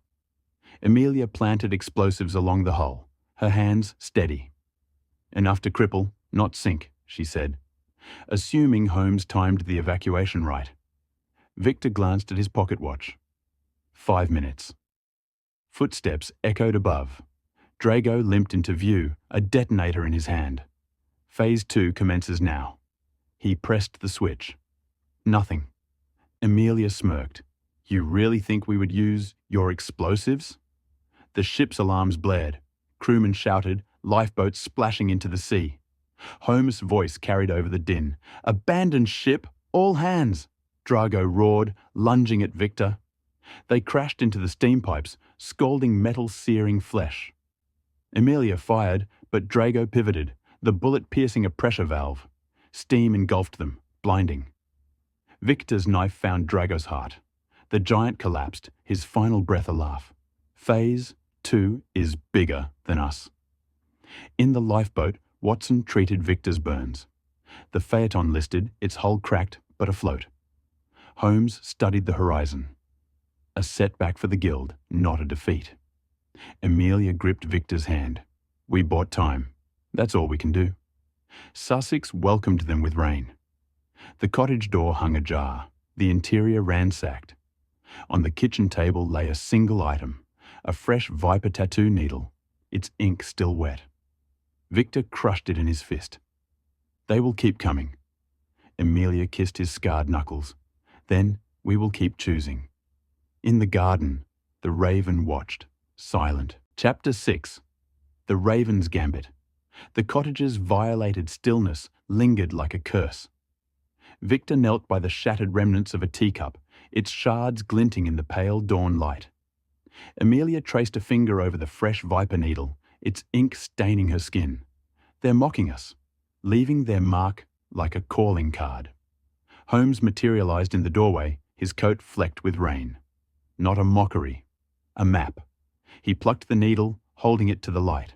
Speaker 1: Amelia planted explosives along the hull, her hands steady. "Enough to cripple, not sink," she said, assuming Holmes timed the evacuation right. Victor glanced at his pocket watch. 5 minutes. Footsteps echoed above. Drago limped into view, a detonator in his hand. Phase 2 commences now. He pressed the switch. Nothing. Amelia smirked. "You really think we would use your explosives?" The ship's alarms blared. Crewmen shouted, lifeboats splashing into the sea. Holmes' voice carried over the din. "Abandon ship! All hands!" Drago roared, lunging at Victor. They crashed into the steam pipes, scalding metal-searing flesh. Amelia fired, but Drago pivoted, the bullet piercing a pressure valve. Steam engulfed them, blinding. Victor's knife found Drago's heart. The giant collapsed, his final breath a laugh. Phase 2 is bigger than us. In the lifeboat, Watson treated Victor's burns. The Phaeton listed, its hull cracked but afloat. Holmes studied the horizon. A setback for the guild, not a defeat. Amelia gripped Victor's hand. "We bought time. That's all we can do." Sussex welcomed them with rain. The cottage door hung ajar, the interior ransacked. On the kitchen table lay a single item, a fresh viper tattoo needle, its ink still wet. Victor crushed it in his fist. "They will keep coming." Amelia kissed his scarred knuckles. "Then we will keep choosing." In the garden, the raven watched, silent. Chapter 6. The Raven's Gambit. The cottage's violated stillness lingered like a curse. Victor knelt by the shattered remnants of a teacup, its shards glinting in the pale dawn light. Amelia traced a finger over the fresh viper needle, its ink staining her skin. "They're mocking us, leaving their mark like a calling card." Holmes materialized in the doorway, his coat flecked with rain. Not a mockery, a map. He plucked the needle, holding it to the light.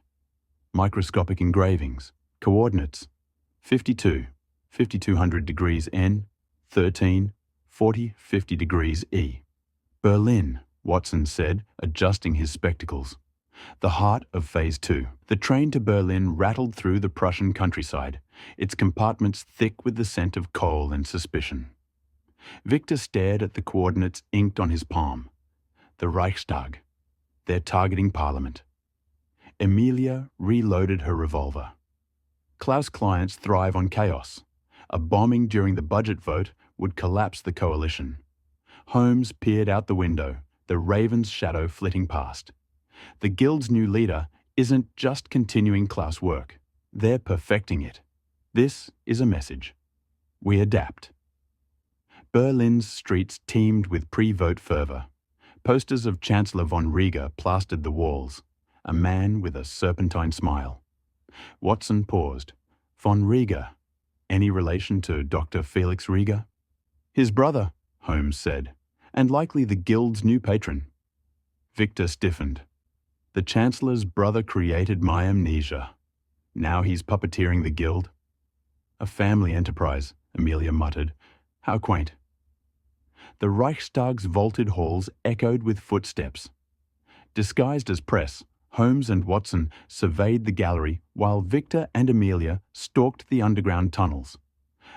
Speaker 1: Microscopic engravings, coordinates, 52, 5200 degrees N, 13, 40, 50 degrees E. "Berlin," Watson said, adjusting his spectacles. The heart of Phase 2. The train to Berlin rattled through the Prussian countryside, its compartments thick with the scent of coal and suspicion. Victor stared at the coordinates inked on his palm. The Reichstag. They're targeting Parliament. Amelia reloaded her revolver. Klaus' clients thrive on chaos. A bombing during the budget vote would collapse the coalition. Holmes peered out the window, the Raven's shadow flitting past. The guild's new leader isn't just continuing Klaus' work. They're perfecting it. This is a message. We adapt. Berlin's streets teemed with pre-vote fervour. Posters of Chancellor von Rieger plastered the walls, a man with a serpentine smile. Watson paused. Von Rieger. Any relation to Dr. Felix Rieger? "His brother," Holmes said, "and likely the guild's new patron." Victor stiffened. "The Chancellor's brother created my amnesia. Now he's puppeteering the guild." "A family enterprise," Amelia muttered. "How quaint." The Reichstag's vaulted halls echoed with footsteps. Disguised as press, Holmes and Watson surveyed the gallery while Victor and Amelia stalked the underground tunnels.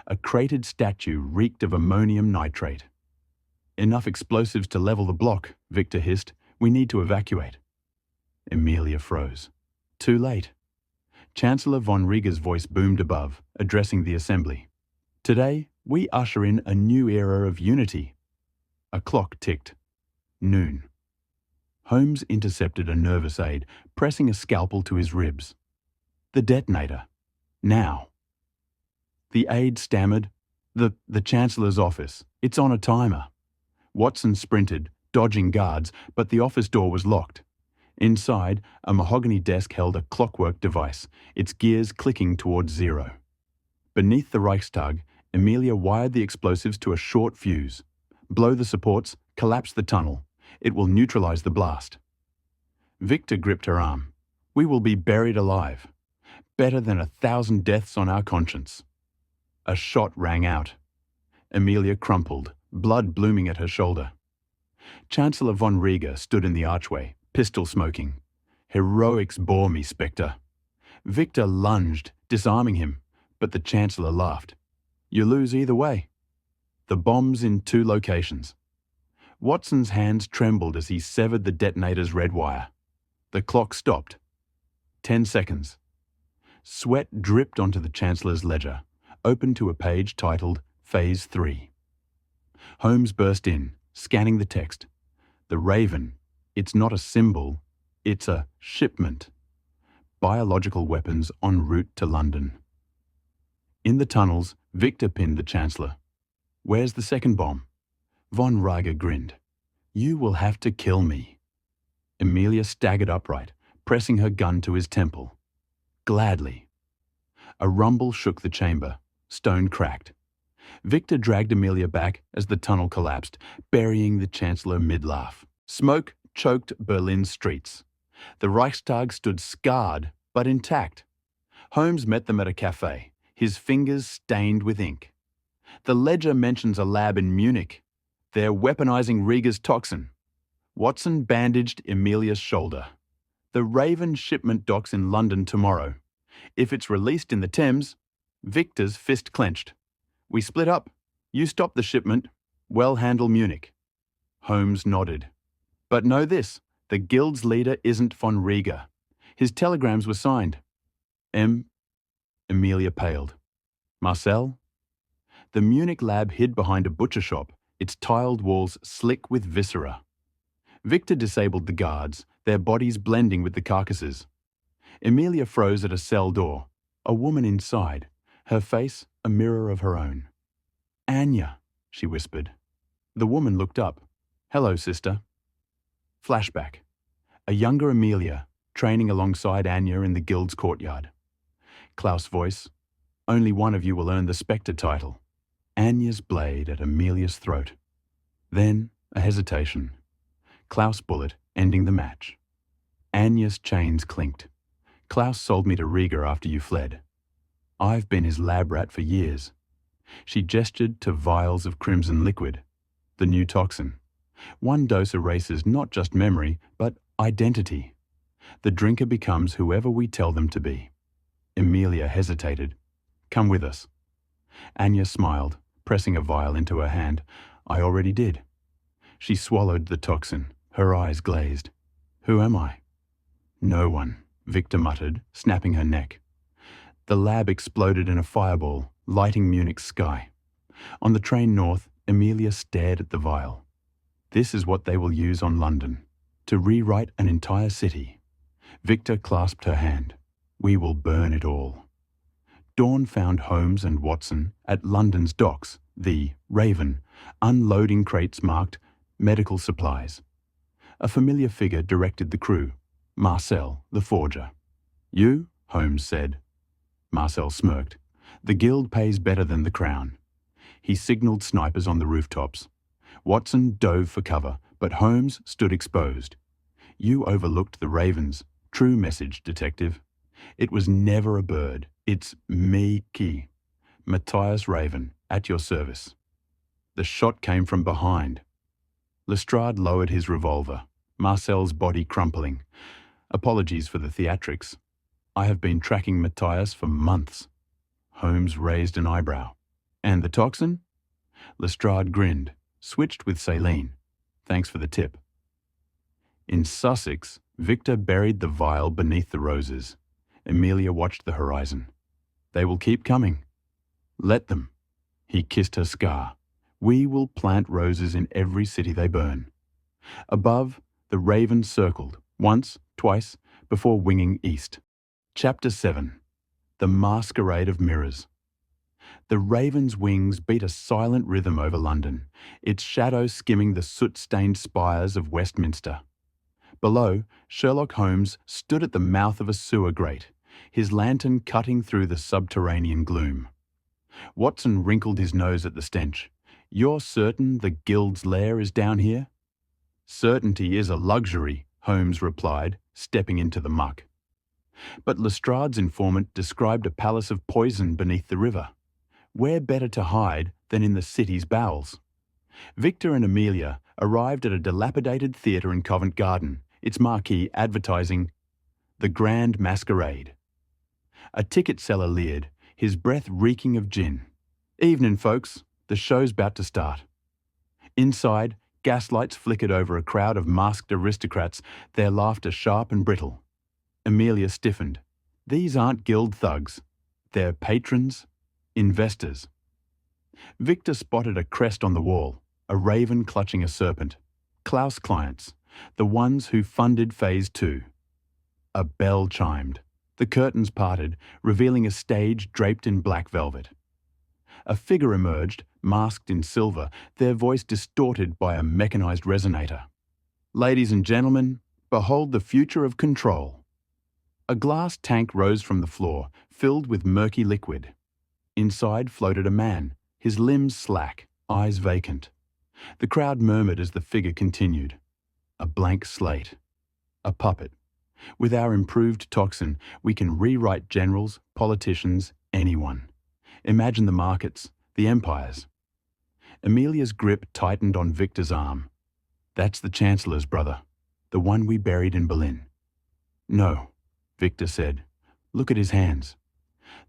Speaker 1: A cratered statue reeked of ammonium nitrate. "Enough explosives to level the block," Victor hissed. "We need to evacuate." Emilia froze. Too late. Chancellor von Rieger's voice boomed above, addressing the assembly. Today, we usher in a new era of unity. A clock ticked. Noon. Holmes intercepted a nervous aide, pressing a scalpel to his ribs. The detonator. Now. The aide stammered. The Chancellor's office. It's on a timer. Watson sprinted, dodging guards, but the office door was locked. Inside, a mahogany desk held a clockwork device, its gears clicking towards zero. Beneath the Reichstag, Emilia wired the explosives to a short fuse. Blow the supports, collapse the tunnel. It will neutralize the blast. Victor gripped her arm. We will be buried alive. Better than 1,000 deaths on our conscience. A shot rang out. Emilia crumpled, blood blooming at her shoulder. Chancellor von Rieger stood in the archway, pistol smoking. Heroics bore me, Spectre. Victor lunged, disarming him, but the Chancellor laughed. You lose either way. The bomb's in 2 locations. Watson's hands trembled as he severed the detonator's red wire. The clock stopped. 10 seconds. Sweat dripped onto the Chancellor's ledger, open to a page titled Phase 3. Holmes burst in, scanning the text. The Raven. It's not a symbol, it's a shipment. Biological weapons en route to London. In the tunnels, Victor pinned the Chancellor. Where's the second bomb? Von Rieger grinned. You will have to kill me. Emilia staggered upright, pressing her gun to his temple. Gladly. A rumble shook the chamber. Stone cracked. Victor dragged Emilia back as the tunnel collapsed, burying the Chancellor mid-laugh. Smoke choked Berlin's streets. The Reichstag stood scarred, but intact. Holmes met them at a cafe, his fingers stained with ink. The ledger mentions a lab in Munich. They're weaponizing Rieger's toxin. Watson bandaged Emilia's shoulder. The Raven shipment docks in London tomorrow. If it's released in the Thames, Victor's fist clenched. We split up. You stop the shipment. We'll handle Munich. Holmes nodded. But know this, the Guild's leader isn't von Rieger. His telegrams were signed. Emilia paled. Marcel? The Munich lab hid behind a butcher shop, its tiled walls slick with viscera. Victor disabled the guards, their bodies blending with the carcasses. Emilia froze at a cell door, a woman inside, her face a mirror of her own. Anya, she whispered. The woman looked up. Hello, sister. Flashback. A younger Emilia, training alongside Anya in the Guild's courtyard. Klaus' voice. Only one of you will earn the Spectre title. Anya's blade at Emilia's throat. Then a hesitation. Klaus' bullet ending the match. Anya's chains clinked. Klaus sold me to Rieger after you fled. I've been his lab rat for years. She gestured to vials of crimson liquid, the new toxin. One dose erases not just memory, but identity. The drinker becomes whoever we tell them to be. Emilia hesitated. Come with us. Anya smiled, pressing a vial into her hand. I already did. She swallowed the toxin, her eyes glazed. Who am I? No one, Victor muttered, snapping her neck. The lab exploded in a fireball, lighting Munich's sky. On the train north, Emilia stared at the vial. This is what they will use on London, to rewrite an entire city. Victor clasped her hand. We will burn it all. Dawn found Holmes and Watson at London's docks, the Raven, unloading crates marked medical supplies. A familiar figure directed the crew, Marcel, the forger. You? Holmes said. Marcel smirked. The Guild pays better than the Crown. He signaled snipers on the rooftops. Watson dove for cover, but Holmes stood exposed. You overlooked the ravens. True message, detective. It was never a bird. It's me, Key. Matthias Raven, at your service. The shot came from behind. Lestrade lowered his revolver, Marcel's body crumpling. Apologies for the theatrics. I have been tracking Matthias for months. Holmes raised an eyebrow. And the toxin? Lestrade grinned, switched with saline. Thanks for the tip. In Sussex, Victor buried the vial beneath the roses. Amelia watched the horizon. They will keep coming. Let them. He kissed her scar. We will plant roses in every city they burn. Above, the raven circled, once, twice, before winging east. Chapter 7. The Masquerade of Mirrors. The raven's wings beat a silent rhythm over London, its shadow skimming the soot-stained spires of Westminster. Below, Sherlock Holmes stood at the mouth of a sewer grate, his lantern cutting through the subterranean gloom. Watson wrinkled his nose at the stench. "You're certain the Guild's lair is down here?" "Certainty is a luxury," Holmes replied, stepping into the muck. But Lestrade's informant described a palace of poison beneath the river. Where better to hide than in the city's bowels? Victor and Amelia arrived at a dilapidated theatre in Covent Garden, its marquee advertising "The Grand Masquerade." A ticket seller leered, his breath reeking of gin. "Evening, folks. The show's about to start." Inside, gaslights flickered over a crowd of masked aristocrats, their laughter sharp and brittle. Amelia stiffened. These aren't guild thugs. They're patrons, investors. Victor spotted a crest on the wall, a raven clutching a serpent. Klaus clients, the ones who funded Phase 2. A bell chimed. The curtains parted, revealing a stage draped in black velvet. A figure emerged, masked in silver, their voice distorted by a mechanized resonator. "Ladies and gentlemen, behold the future of control." A glass tank rose from the floor, filled with murky liquid. Inside floated a man, his limbs slack, eyes vacant. The crowd murmured as the figure continued. A blank slate. A puppet. With our improved toxin, we can rewrite generals, politicians, anyone. Imagine the markets, the empires. Amelia's grip tightened on Victor's arm. "That's the Chancellor's brother, the one we buried in Berlin." "No," Victor said. "Look at his hands."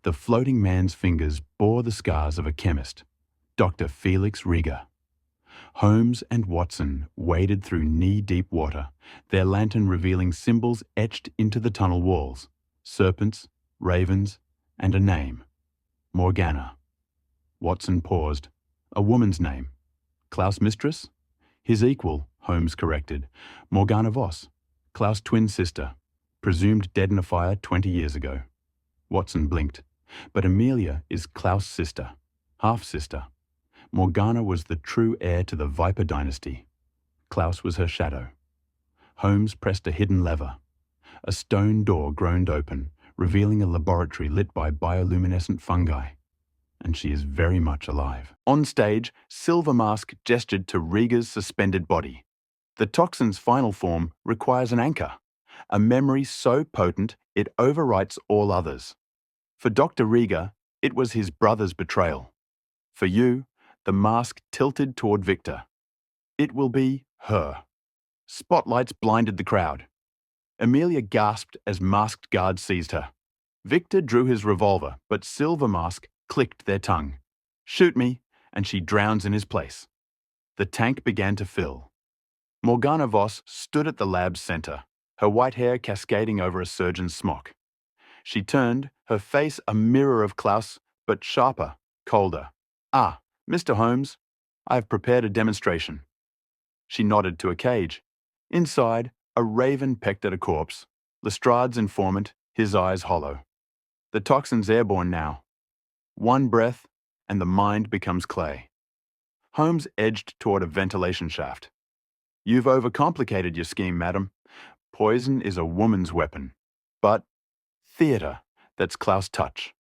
Speaker 1: The floating man's fingers bore the scars of a chemist, Dr. Felix Rieger. Holmes and Watson waded through knee-deep water, their lantern revealing symbols etched into the tunnel walls: serpents, ravens, and a name: Morgana. Watson paused. A woman's name. Klaus' mistress? His equal, Holmes corrected. Morgana Voss, Klaus' twin sister, presumed dead in a fire 20 years ago. Watson blinked. But Amelia is Klaus' sister, half-sister. Morgana was the true heir to the Viper dynasty. Klaus was her shadow. Holmes pressed a hidden lever. A stone door groaned open, revealing a laboratory lit by bioluminescent fungi. And she is very much alive. On stage, Silver Mask gestured to Rieger's suspended body. The toxin's final form requires an anchor, a memory so potent it overwrites all others. For Dr. Rieger, it was his brother's betrayal. For you, the mask tilted toward Victor. It will be her. Spotlights blinded the crowd. Amelia gasped as masked guards seized her. Victor drew his revolver, but Silver Mask clicked their tongue. "Shoot me," and she drowns in his place. The tank began to fill. Morgana Voss stood at the lab's center, her white hair cascading over a surgeon's smock. She turned, her face a mirror of Klaus, but sharper, colder. "Ah, Mr. Holmes, I have prepared a demonstration." She nodded to a cage. Inside, a raven pecked at a corpse. Lestrade's informant, his eyes hollow. "The toxin's airborne now. One breath, and the mind becomes clay." Holmes edged toward a ventilation shaft. "You've overcomplicated your scheme, madam. Poison is a woman's weapon. But theatre, that's Klaus' touch."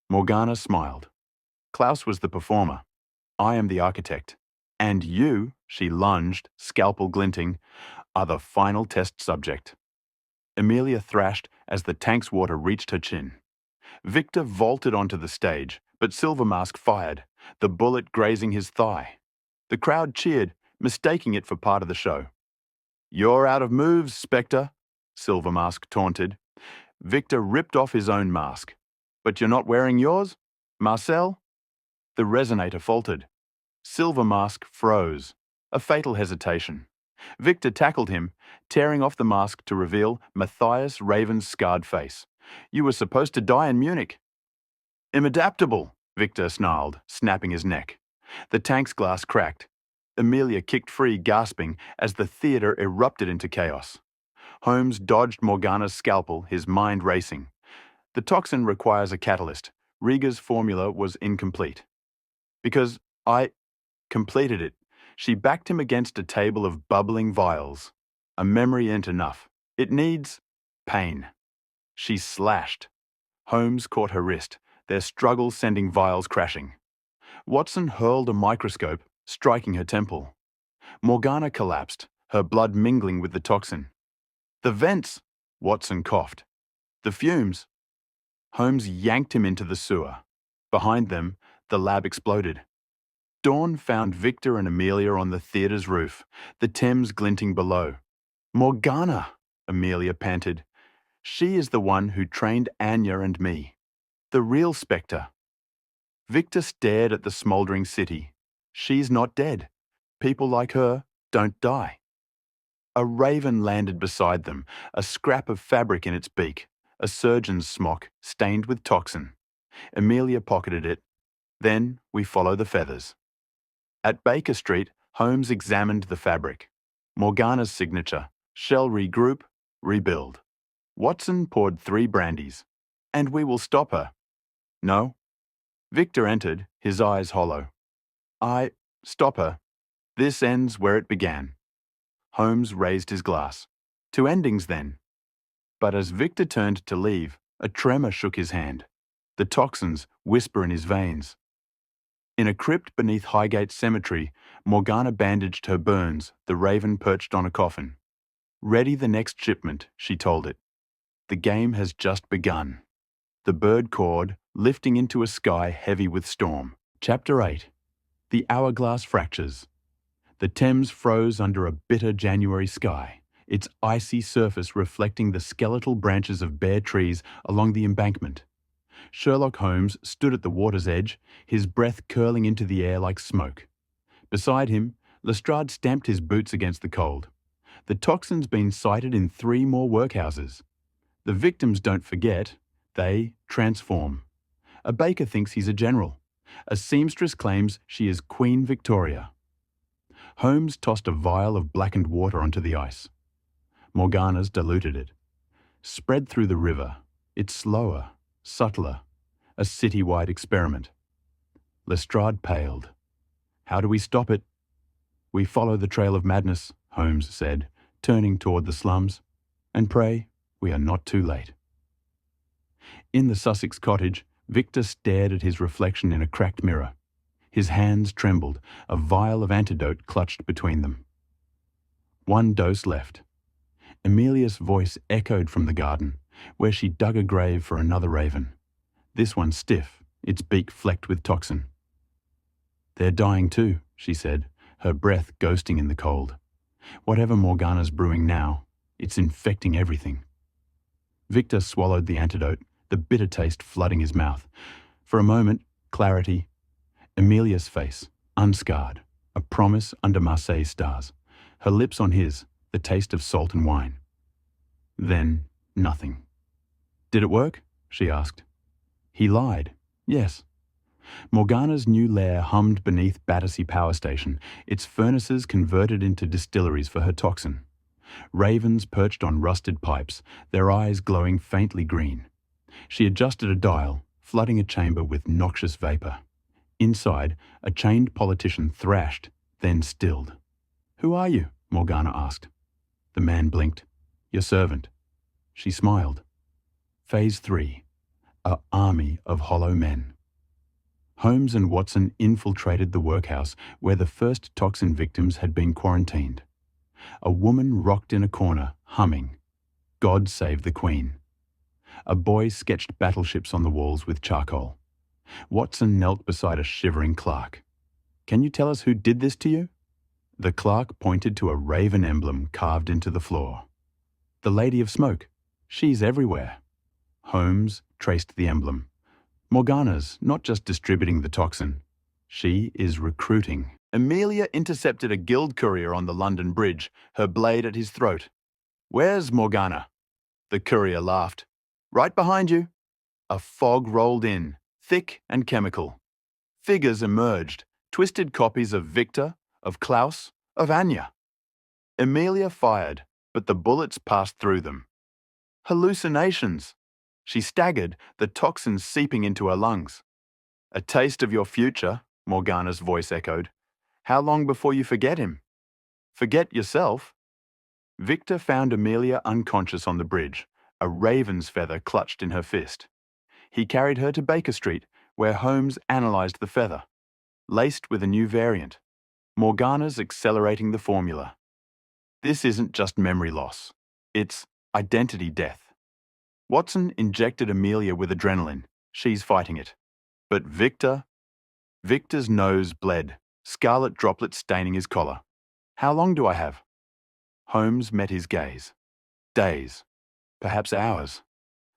Speaker 1: Morgana smiled. "Klaus was the performer. I am the architect. And you," she lunged, scalpel glinting, "are the final test subject." Amelia thrashed as the tank's water reached her chin. Victor vaulted onto the stage, but Silver Mask fired, the bullet grazing his thigh. The crowd cheered, mistaking it for part of the show. "You're out of moves, Spectre," Silver Mask taunted. Victor ripped off his own mask. "But you're not wearing yours? Marcel?" The resonator faltered. Silver Mask froze, a fatal hesitation. Victor tackled him, tearing off the mask to reveal Matthias Raven's scarred face. "You were supposed to die in Munich." "Inadaptable," Victor snarled, snapping his neck. The tank's glass cracked. Amelia kicked free, gasping, as the theatre erupted into chaos. Holmes dodged Morgana's scalpel, his mind racing. The toxin requires a catalyst. Rieger's formula was incomplete. "Because I completed it." She backed him against a table of bubbling vials. "A memory ain't enough. It needs pain." She slashed. Holmes caught her wrist, their struggle sending vials crashing. Watson hurled a microscope, striking her temple. Morgana collapsed, her blood mingling with the toxin. "The vents!" Watson coughed. "The fumes!" Holmes yanked him into the sewer. Behind them, the lab exploded. Dawn found Victor and Amelia on the theatre's roof, the Thames glinting below. "Morgana!" Amelia panted. "She is the one who trained Anya and me. The real Spectre." Victor stared at the smouldering city. "She's not dead. People like her don't die." A raven landed beside them, a scrap of fabric in its beak, a surgeon's smock stained with toxin. Amelia pocketed it. "Then we follow the feathers." At Baker Street, Holmes examined the fabric. Morgana's signature: shall regroup, rebuild. Watson poured 3 brandies. "And we will stop her." "No." Victor entered, his eyes hollow. "I stop her. This ends where it began." Holmes raised his glass. "To endings, then." But as Victor turned to leave, a tremor shook his hand. The toxins whisper in his veins. In a crypt beneath Highgate Cemetery, Morgana bandaged her burns, the raven perched on a coffin. "Ready the next shipment," she told it. "The game has just begun." The bird cawed, lifting into a sky heavy with storm. Chapter 8. The hourglass fractures. The Thames froze under a bitter January sky, its icy surface reflecting the skeletal branches of bare trees along the embankment. Sherlock Holmes stood at the water's edge, his breath curling into the air like smoke. Beside him, Lestrade stamped his boots against the cold. The toxin's been sighted in 3 more workhouses. The victims don't forget, they transform. A baker thinks he's a general. A seamstress claims she is Queen Victoria. Holmes tossed a vial of blackened water onto the ice. Morgana's diluted it. Spread through the river, it's slower, subtler, a city-wide experiment. Lestrade paled. "How do we stop it?" "We follow the trail of madness," Holmes said, turning toward the slums, "and pray we are not too late." In the Sussex cottage, Victor stared at his reflection in a cracked mirror. His hands trembled, a vial of antidote clutched between them. 1 dose left. Amelia's voice echoed from the garden, where she dug a grave for another raven. This one stiff, its beak flecked with toxin. "They're dying too," she said, her breath ghosting in the cold. "Whatever Morgana's brewing now, it's infecting everything." Victor swallowed the antidote, the bitter taste flooding his mouth. For a moment, clarity. Amelia's face, unscarred, a promise under Marseille stars. Her lips on his, the taste of salt and wine. Then, nothing. "Did it work?" she asked. He lied. Yes. Morgana's new lair hummed beneath Battersea Power Station, its furnaces converted into distilleries for her toxin. Ravens perched on rusted pipes, their eyes glowing faintly green. She adjusted a dial, flooding a chamber with noxious vapor. Inside, a chained politician thrashed, then stilled. "Who are you?" Morgana asked. The man blinked. "Your servant." She smiled. Phase 3. An army of hollow men. Holmes and Watson infiltrated the workhouse where the first toxin victims had been quarantined. A woman rocked in a corner, humming, "God Save the Queen." A boy sketched battleships on the walls with charcoal. Watson knelt beside a shivering clerk. "Can you tell us who did this to you?" The clerk pointed to a raven emblem carved into the floor. "The Lady of Smoke. She's everywhere." Holmes traced the emblem. "Morgana's not just distributing the toxin. She is recruiting." Amelia intercepted a guild courier on the London Bridge, her blade at his throat. "Where's Morgana?" The courier laughed. "Right behind you." A fog rolled in, thick and chemical. Figures emerged, twisted copies of Victor, of Klaus, of Anya. Amelia fired, but the bullets passed through them. Hallucinations! She staggered, the toxins seeping into her lungs. "A taste of your future," Morgana's voice echoed. "How long before you forget him?" "Forget yourself?" Victor found Amelia unconscious on the bridge, a raven's feather clutched in her fist. He carried her to Baker Street, where Holmes analysed the feather. Laced with a new variant. Morgana's accelerating the formula. This isn't just memory loss. It's identity death. Watson injected Amelia with adrenaline. She's fighting it. But Victor's nose bled, scarlet droplets staining his collar. "How long do I have?" Holmes met his gaze. Days. Perhaps hours.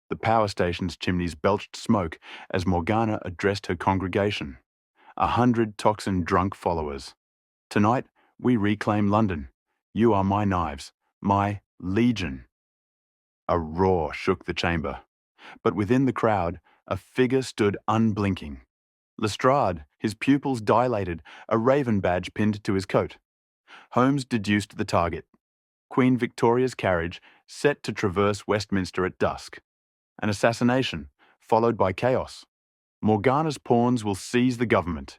Speaker 1: The power station's chimneys belched smoke as Morgana addressed her congregation. 100 toxin-drunk followers. "Tonight, we reclaim London. You are my knives, my legion." A roar shook the chamber. But within the crowd, a figure stood unblinking. Lestrade, his pupils dilated, a raven badge pinned to his coat. Holmes deduced the target. Queen Victoria's carriage, set to traverse Westminster at dusk. An assassination, followed by chaos. Morgana's pawns will seize the government.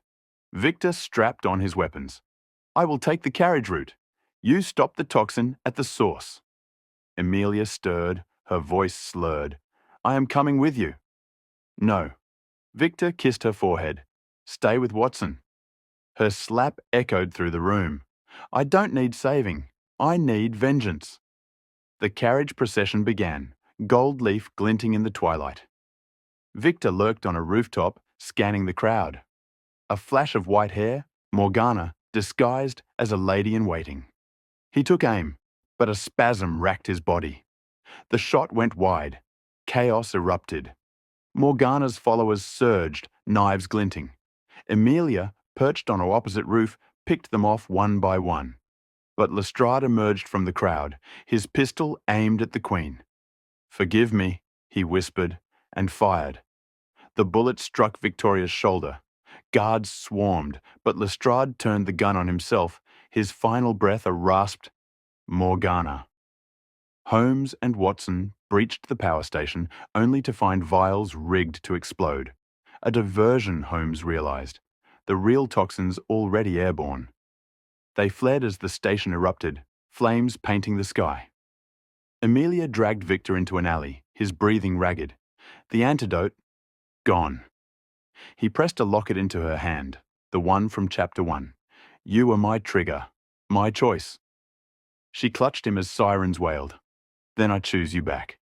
Speaker 1: Victor strapped on his weapons. "I will take the carriage route. You stop the toxin at the source." Amelia stirred, her voice slurred. "I am coming with you." "No." Victor kissed her forehead. "Stay with Watson." Her slap echoed through the room. "I don't need saving. I need vengeance." The carriage procession began, gold leaf glinting in the twilight. Victor lurked on a rooftop, scanning the crowd. A flash of white hair, Morgana, disguised as a lady-in-waiting. He took aim, but a spasm racked his body. The shot went wide. Chaos erupted. Morgana's followers surged, knives glinting. Amelia, perched on her opposite roof, picked them off one by one. But Lestrade emerged from the crowd, his pistol aimed at the Queen. "Forgive me," he whispered, and fired. The bullet struck Victoria's shoulder. Guards swarmed, but Lestrade turned the gun on himself, his final breath a rasped "Morgana." Holmes and Watson breached the power station only to find vials rigged to explode. A diversion, Holmes realized. The real toxins already airborne. They fled as the station erupted, flames painting the sky. Amelia dragged Victor into an alley, his breathing ragged. The antidote, gone. He pressed a locket into her hand, the one from Chapter 1. "You were my trigger, my choice." She clutched him as sirens wailed. "Then I choose you back."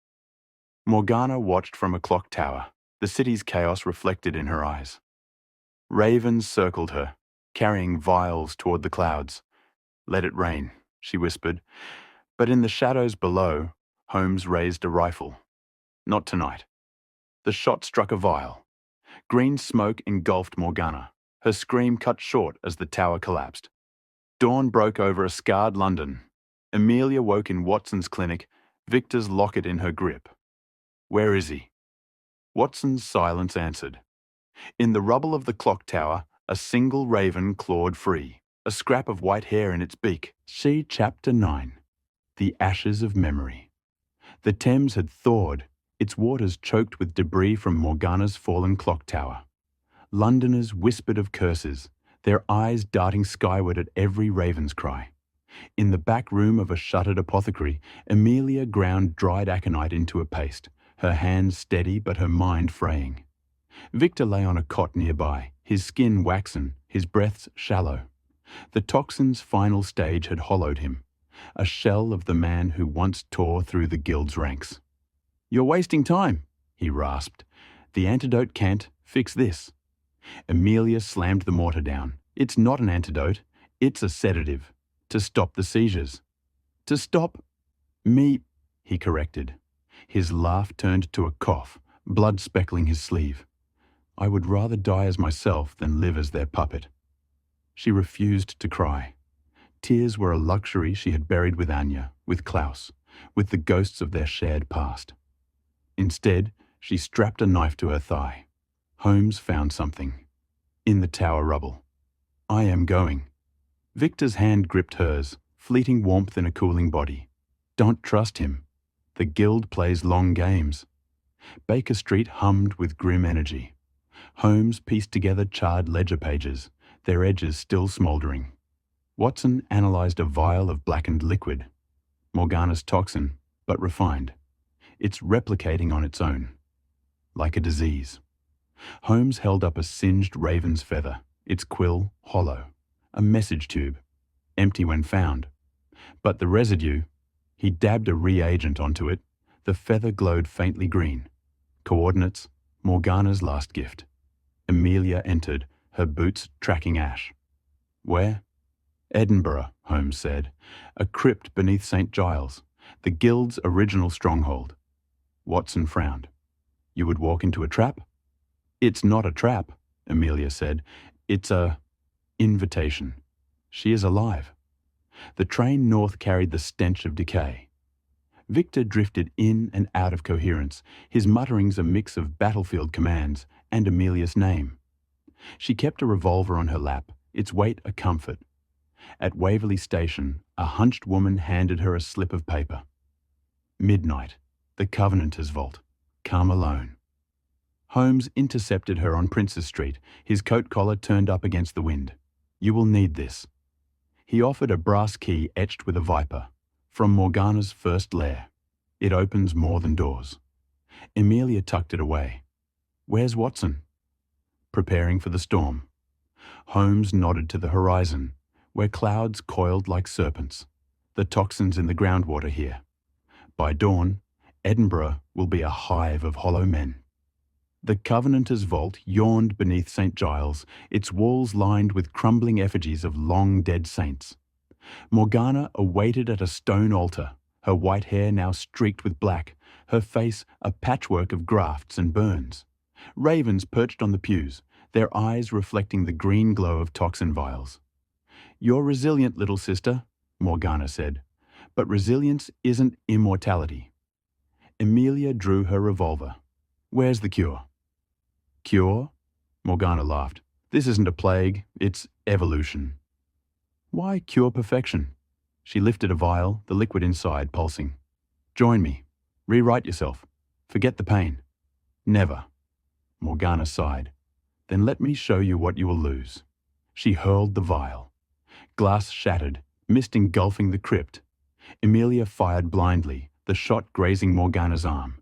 Speaker 1: Morgana watched from a clock tower, the city's chaos reflected in her eyes. Ravens circled her, carrying vials toward the clouds. "Let it rain," she whispered. But in the shadows below, Holmes raised a rifle. "Not tonight." The shot struck a vial. Green smoke engulfed Morgana. Her scream cut short as the tower collapsed. Dawn broke over a scarred London. Amelia woke in Watson's clinic, Victor's locket in her grip. "Where is he?" Watson's silence answered. In the rubble of the clock tower, a single raven clawed free, a scrap of white hair in its beak. See Chapter 9. The Ashes of Memory. The Thames had thawed, its waters choked with debris from Morgana's fallen clock tower. Londoners whispered of curses, their eyes darting skyward at every raven's cry. In the back room of a shuttered apothecary, Amelia ground dried aconite into a paste, her hands steady but her mind fraying. Victor lay on a cot nearby, his skin waxen, his breaths shallow. The toxin's final stage had hollowed him, a shell of the man who once tore through the guild's ranks. "You're wasting time," he rasped. "The antidote can't fix this." Amelia slammed the mortar down. "It's not an antidote, it's a sedative. To stop the seizures. To stop me," he corrected. His laugh turned to a cough, blood speckling his sleeve. "I would rather die as myself than live as their puppet." She refused to cry. Tears were a luxury she had buried with Anya, with Klaus, with the ghosts of their shared past. Instead, she strapped a knife to her thigh. Holmes found something. In the tower rubble. I am going. Victor's hand gripped hers, fleeting warmth in a cooling body. Don't trust him. The guild plays long games. Baker Street hummed with grim energy. Holmes pieced together charred ledger pages, their edges still smouldering. Watson analyzed a vial of blackened liquid. Morgana's toxin, but refined. It's replicating on its own. Like a disease. Holmes held up a singed raven's feather, its quill hollow. A message tube, empty when found. But the residue, he dabbed a reagent onto it. The feather glowed faintly green. Coordinates, Morgana's last gift. Amelia entered, her boots tracking ash. Where? Edinburgh, Holmes said. A crypt beneath St. Giles, the guild's original stronghold. Watson frowned. You would walk into a trap? It's not a trap, Amelia said. It's a invitation. She is alive. The train north carried the stench of decay. Victor drifted in and out of coherence, his mutterings a mix of battlefield commands and Amelia's name. She kept a revolver on her lap, its weight a comfort. At Waverley Station, a hunched woman handed her a slip of paper. Midnight, the Covenanters' vault. Come alone. Holmes intercepted her on Princes Street, his coat collar turned up against the wind. You will need this. He offered a brass key etched with a viper, from Morgana's first lair. It opens more than doors. Amelia tucked it away. Where's Watson? Preparing for the storm. Holmes nodded to the horizon, where clouds coiled like serpents. The toxins in the groundwater here. By dawn, Edinburgh will be a hive of hollow men. The Covenanters' vault yawned beneath St. Giles, its walls lined with crumbling effigies of long-dead saints. Morgana awaited at a stone altar, her white hair now streaked with black, her face a patchwork of grafts and burns. Ravens perched on the pews, their eyes reflecting the green glow of toxin vials. You're resilient, little sister, Morgana said, but resilience isn't immortality. Amelia drew her revolver. Where's the cure? Cure? Morgana laughed. This isn't a plague, it's evolution. Why cure perfection? She lifted a vial, the liquid inside pulsing. Join me. Rewrite yourself. Forget the pain. Never. Morgana sighed. Then let me show you what you will lose. She hurled the vial. Glass shattered, mist engulfing the crypt. Amelia fired blindly, the shot grazing Morgana's arm.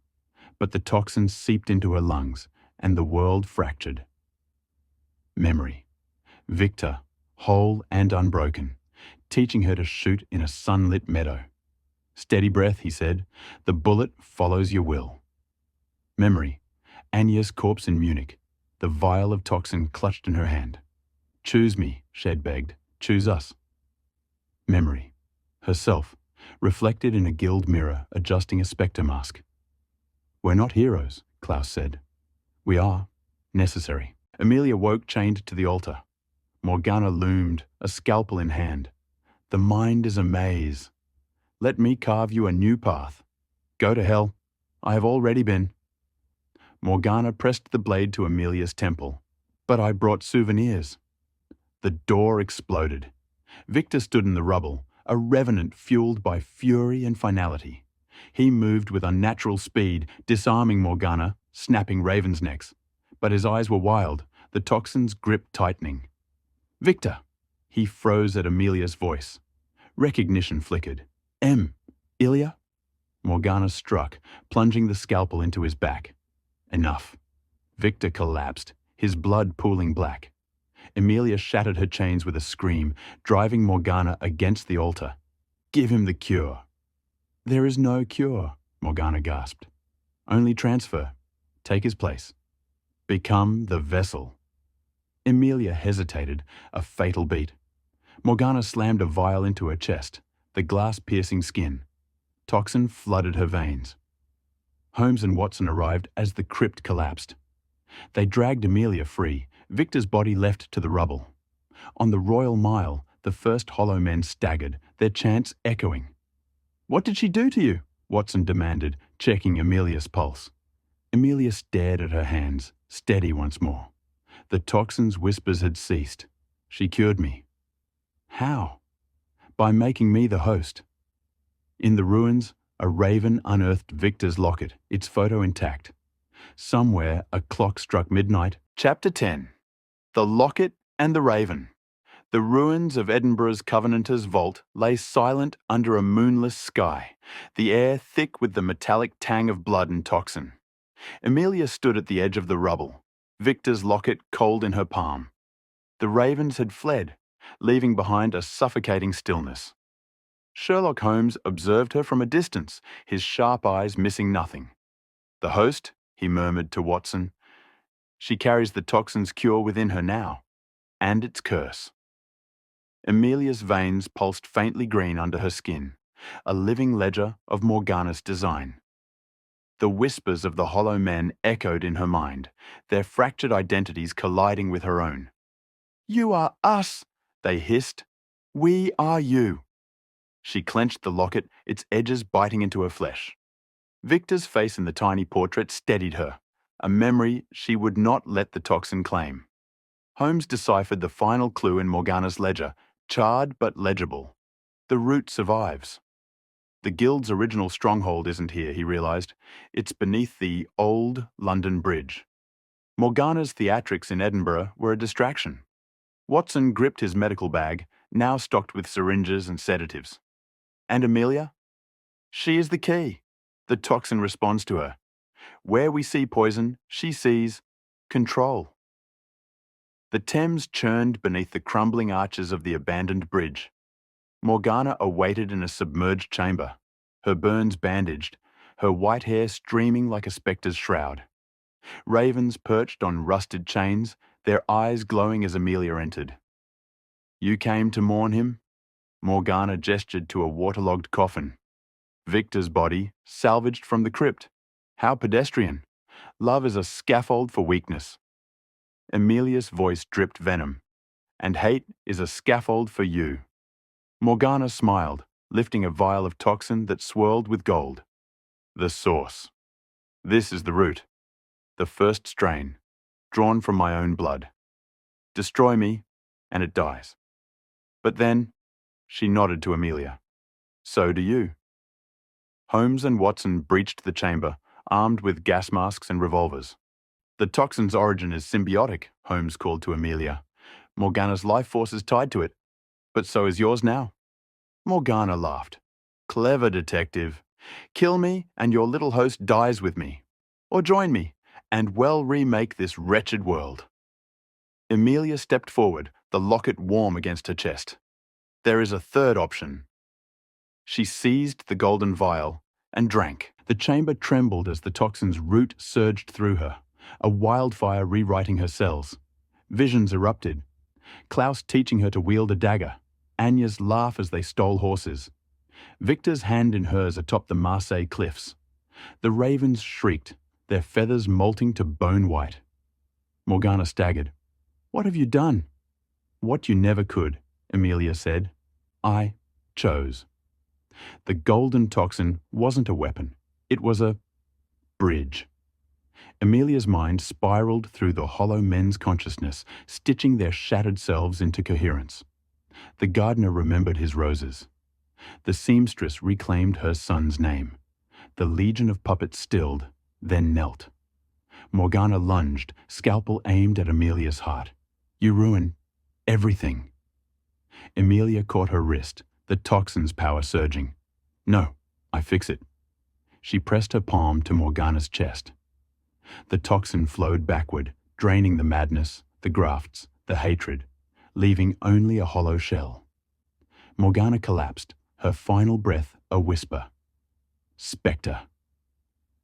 Speaker 1: But the toxins seeped into her lungs, and the world fractured. Memory. Victor, whole and unbroken, teaching her to shoot in a sunlit meadow. Steady breath, he said. The bullet follows your will. Memory. Anya's corpse in Munich, the vial of toxin clutched in her hand. Choose me, Shed begged. Choose us. Memory. Herself, reflected in a guild mirror, adjusting a spectre mask. We're not heroes, Klaus said. We are. Necessary. Amelia woke chained to the altar. Morgana loomed, a scalpel in hand. The mind is a maze. Let me carve you a new path. Go to hell. I have already been. Morgana pressed the blade to Amelia's temple. But I brought souvenirs. The door exploded. Victor stood in the rubble, a revenant fueled by fury and finality. He moved with unnatural speed, disarming Morgana, snapping ravens' necks. But his eyes were wild, the toxin's grip tightening. Victor! He froze at Amelia's voice. Recognition flickered. Ilya? Morgana struck, plunging the scalpel into his back. Enough. Victor collapsed, his blood pooling black. Amelia shattered her chains with a scream, driving Morgana against the altar. Give him the cure. There is no cure, Morgana gasped. Only transfer. Take his place. Become the vessel. Amelia hesitated, a fatal beat. Morgana slammed a vial into her chest, the glass-piercing skin. Toxin flooded her veins. Holmes and Watson arrived as the crypt collapsed. They dragged Amelia free, Victor's body left to the rubble. On the Royal Mile, the first Hollow Men staggered, their chants echoing. "What did she do to you?" Watson demanded, checking Amelia's pulse. Amelia stared at her hands, steady once more. The toxin's whispers had ceased. "She cured me." "How?" "By making me the host." In the ruins, a raven unearthed Victor's locket, its photo intact. Somewhere, a clock struck midnight. Chapter 10. The Locket and the Raven. The ruins of Edinburgh's Covenanters' vault lay silent under a moonless sky, the air thick with the metallic tang of blood and toxin. Amelia stood at the edge of the rubble, Victor's locket cold in her palm. The ravens had fled, leaving behind a suffocating stillness. Sherlock Holmes observed her from a distance, his sharp eyes missing nothing. "The host," he murmured to Watson. "She carries the toxin's cure within her now, and its curse." Amelia's veins pulsed faintly green under her skin, a living ledger of Morgana's design. The whispers of the Hollow Men echoed in her mind, their fractured identities colliding with her own. "You are us," they hissed. "We are you." She clenched the locket, its edges biting into her flesh. Victor's face in the tiny portrait steadied her, a memory she would not let the toxin claim. Holmes deciphered the final clue in Morgana's ledger, charred but legible. The root survives. The Guild's original stronghold isn't here, he realised. It's beneath the old London Bridge. Morgana's theatrics in Edinburgh were a distraction. Watson gripped his medical bag, now stocked with syringes and sedatives. And Amelia? She is the key. The toxin responds to her. Where we see poison, she sees control. The Thames churned beneath the crumbling arches of the abandoned bridge. Morgana awaited in a submerged chamber, her burns bandaged, her white hair streaming like a spectre's shroud. Ravens perched on rusted chains, their eyes glowing as Amelia entered. "You came to mourn him?" Morgana gestured to a waterlogged coffin. Victor's body, salvaged from the crypt. How pedestrian. Love is a scaffold for weakness. Amelia's voice dripped venom. And hate is a scaffold for you. Morgana smiled, lifting a vial of toxin that swirled with gold. The source. This is the root. The first strain, drawn from my own blood. Destroy me, and it dies. But then, she nodded to Amelia. So do you. Holmes and Watson breached the chamber, armed with gas masks and revolvers. The toxin's origin is symbiotic, Holmes called to Amelia. Morgana's life force is tied to it, but so is yours now. Morgana laughed. Clever detective. Kill me, and your little host dies with me. Or join me, and well remake this wretched world. Amelia stepped forward, the locket warm against her chest. There is a third option. She seized the golden vial and drank. The chamber trembled as the toxin's root surged through her, a wildfire rewriting her cells. Visions erupted. Klaus teaching her to wield a dagger, Anya's laugh as they stole horses, Victor's hand in hers atop the Marseille cliffs. The ravens shrieked, their feathers molting to bone white. Morgana staggered. "What have you done?" "What you never could," Amelia said. "I chose." The golden toxin wasn't a weapon. It was a bridge. Amelia's mind spiraled through the Hollow Men's consciousness, stitching their shattered selves into coherence. The gardener remembered his roses. The seamstress reclaimed her son's name. The legion of puppets stilled, then knelt. Morgana lunged, scalpel aimed at Amelia's heart. "You ruin everything." Amelia caught her wrist, the toxin's power surging. "No, I fix it." She pressed her palm to Morgana's chest. The toxin flowed backward, draining the madness, the grafts, the hatred, leaving only a hollow shell. Morgana collapsed, her final breath a whisper. Spectre.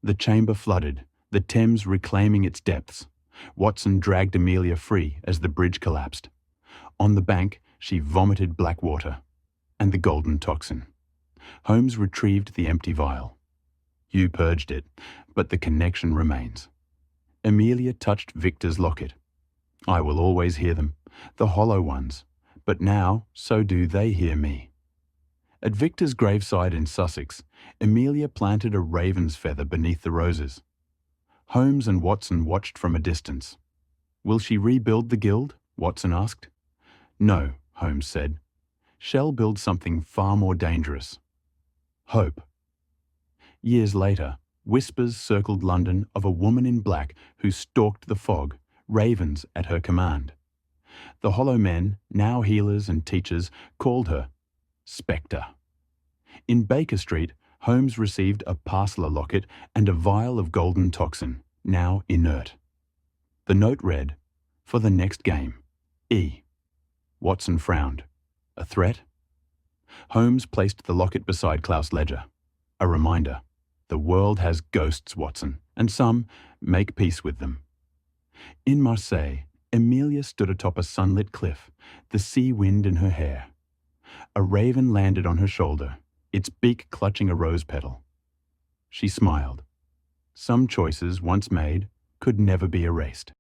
Speaker 1: The chamber flooded, the Thames reclaiming its depths. Watson dragged Amelia free as the bridge collapsed. On the bank, she vomited black water and the golden toxin. Holmes retrieved the empty vial. "You purged it, but the connection remains." Amelia touched Victor's locket. "I will always hear them, the hollow ones, but now so do they hear me. At Victor's graveside in Sussex, Amelia planted a raven's feather beneath the roses. Holmes and Watson watched from a distance. Will she rebuild the guild? Watson asked. No, Holmes said. She'll build something far more dangerous. Hope. Years later, whispers circled London of a woman in black who stalked the fog, ravens at her command. The hollow men, now healers and teachers, called her Spectre. In Baker Street, Holmes received a parcel locket and a vial of golden toxin, now inert. The note read, "For the next game, E." Watson frowned. A threat? Holmes placed the locket beside Klaus Ledger. A reminder. The world has ghosts, Watson, and some make peace with them. In Marseille, Amelia stood atop a sunlit cliff, the sea wind in her hair. A raven landed on her shoulder, its beak clutching a rose petal. She smiled. Some choices, once made, could never be erased.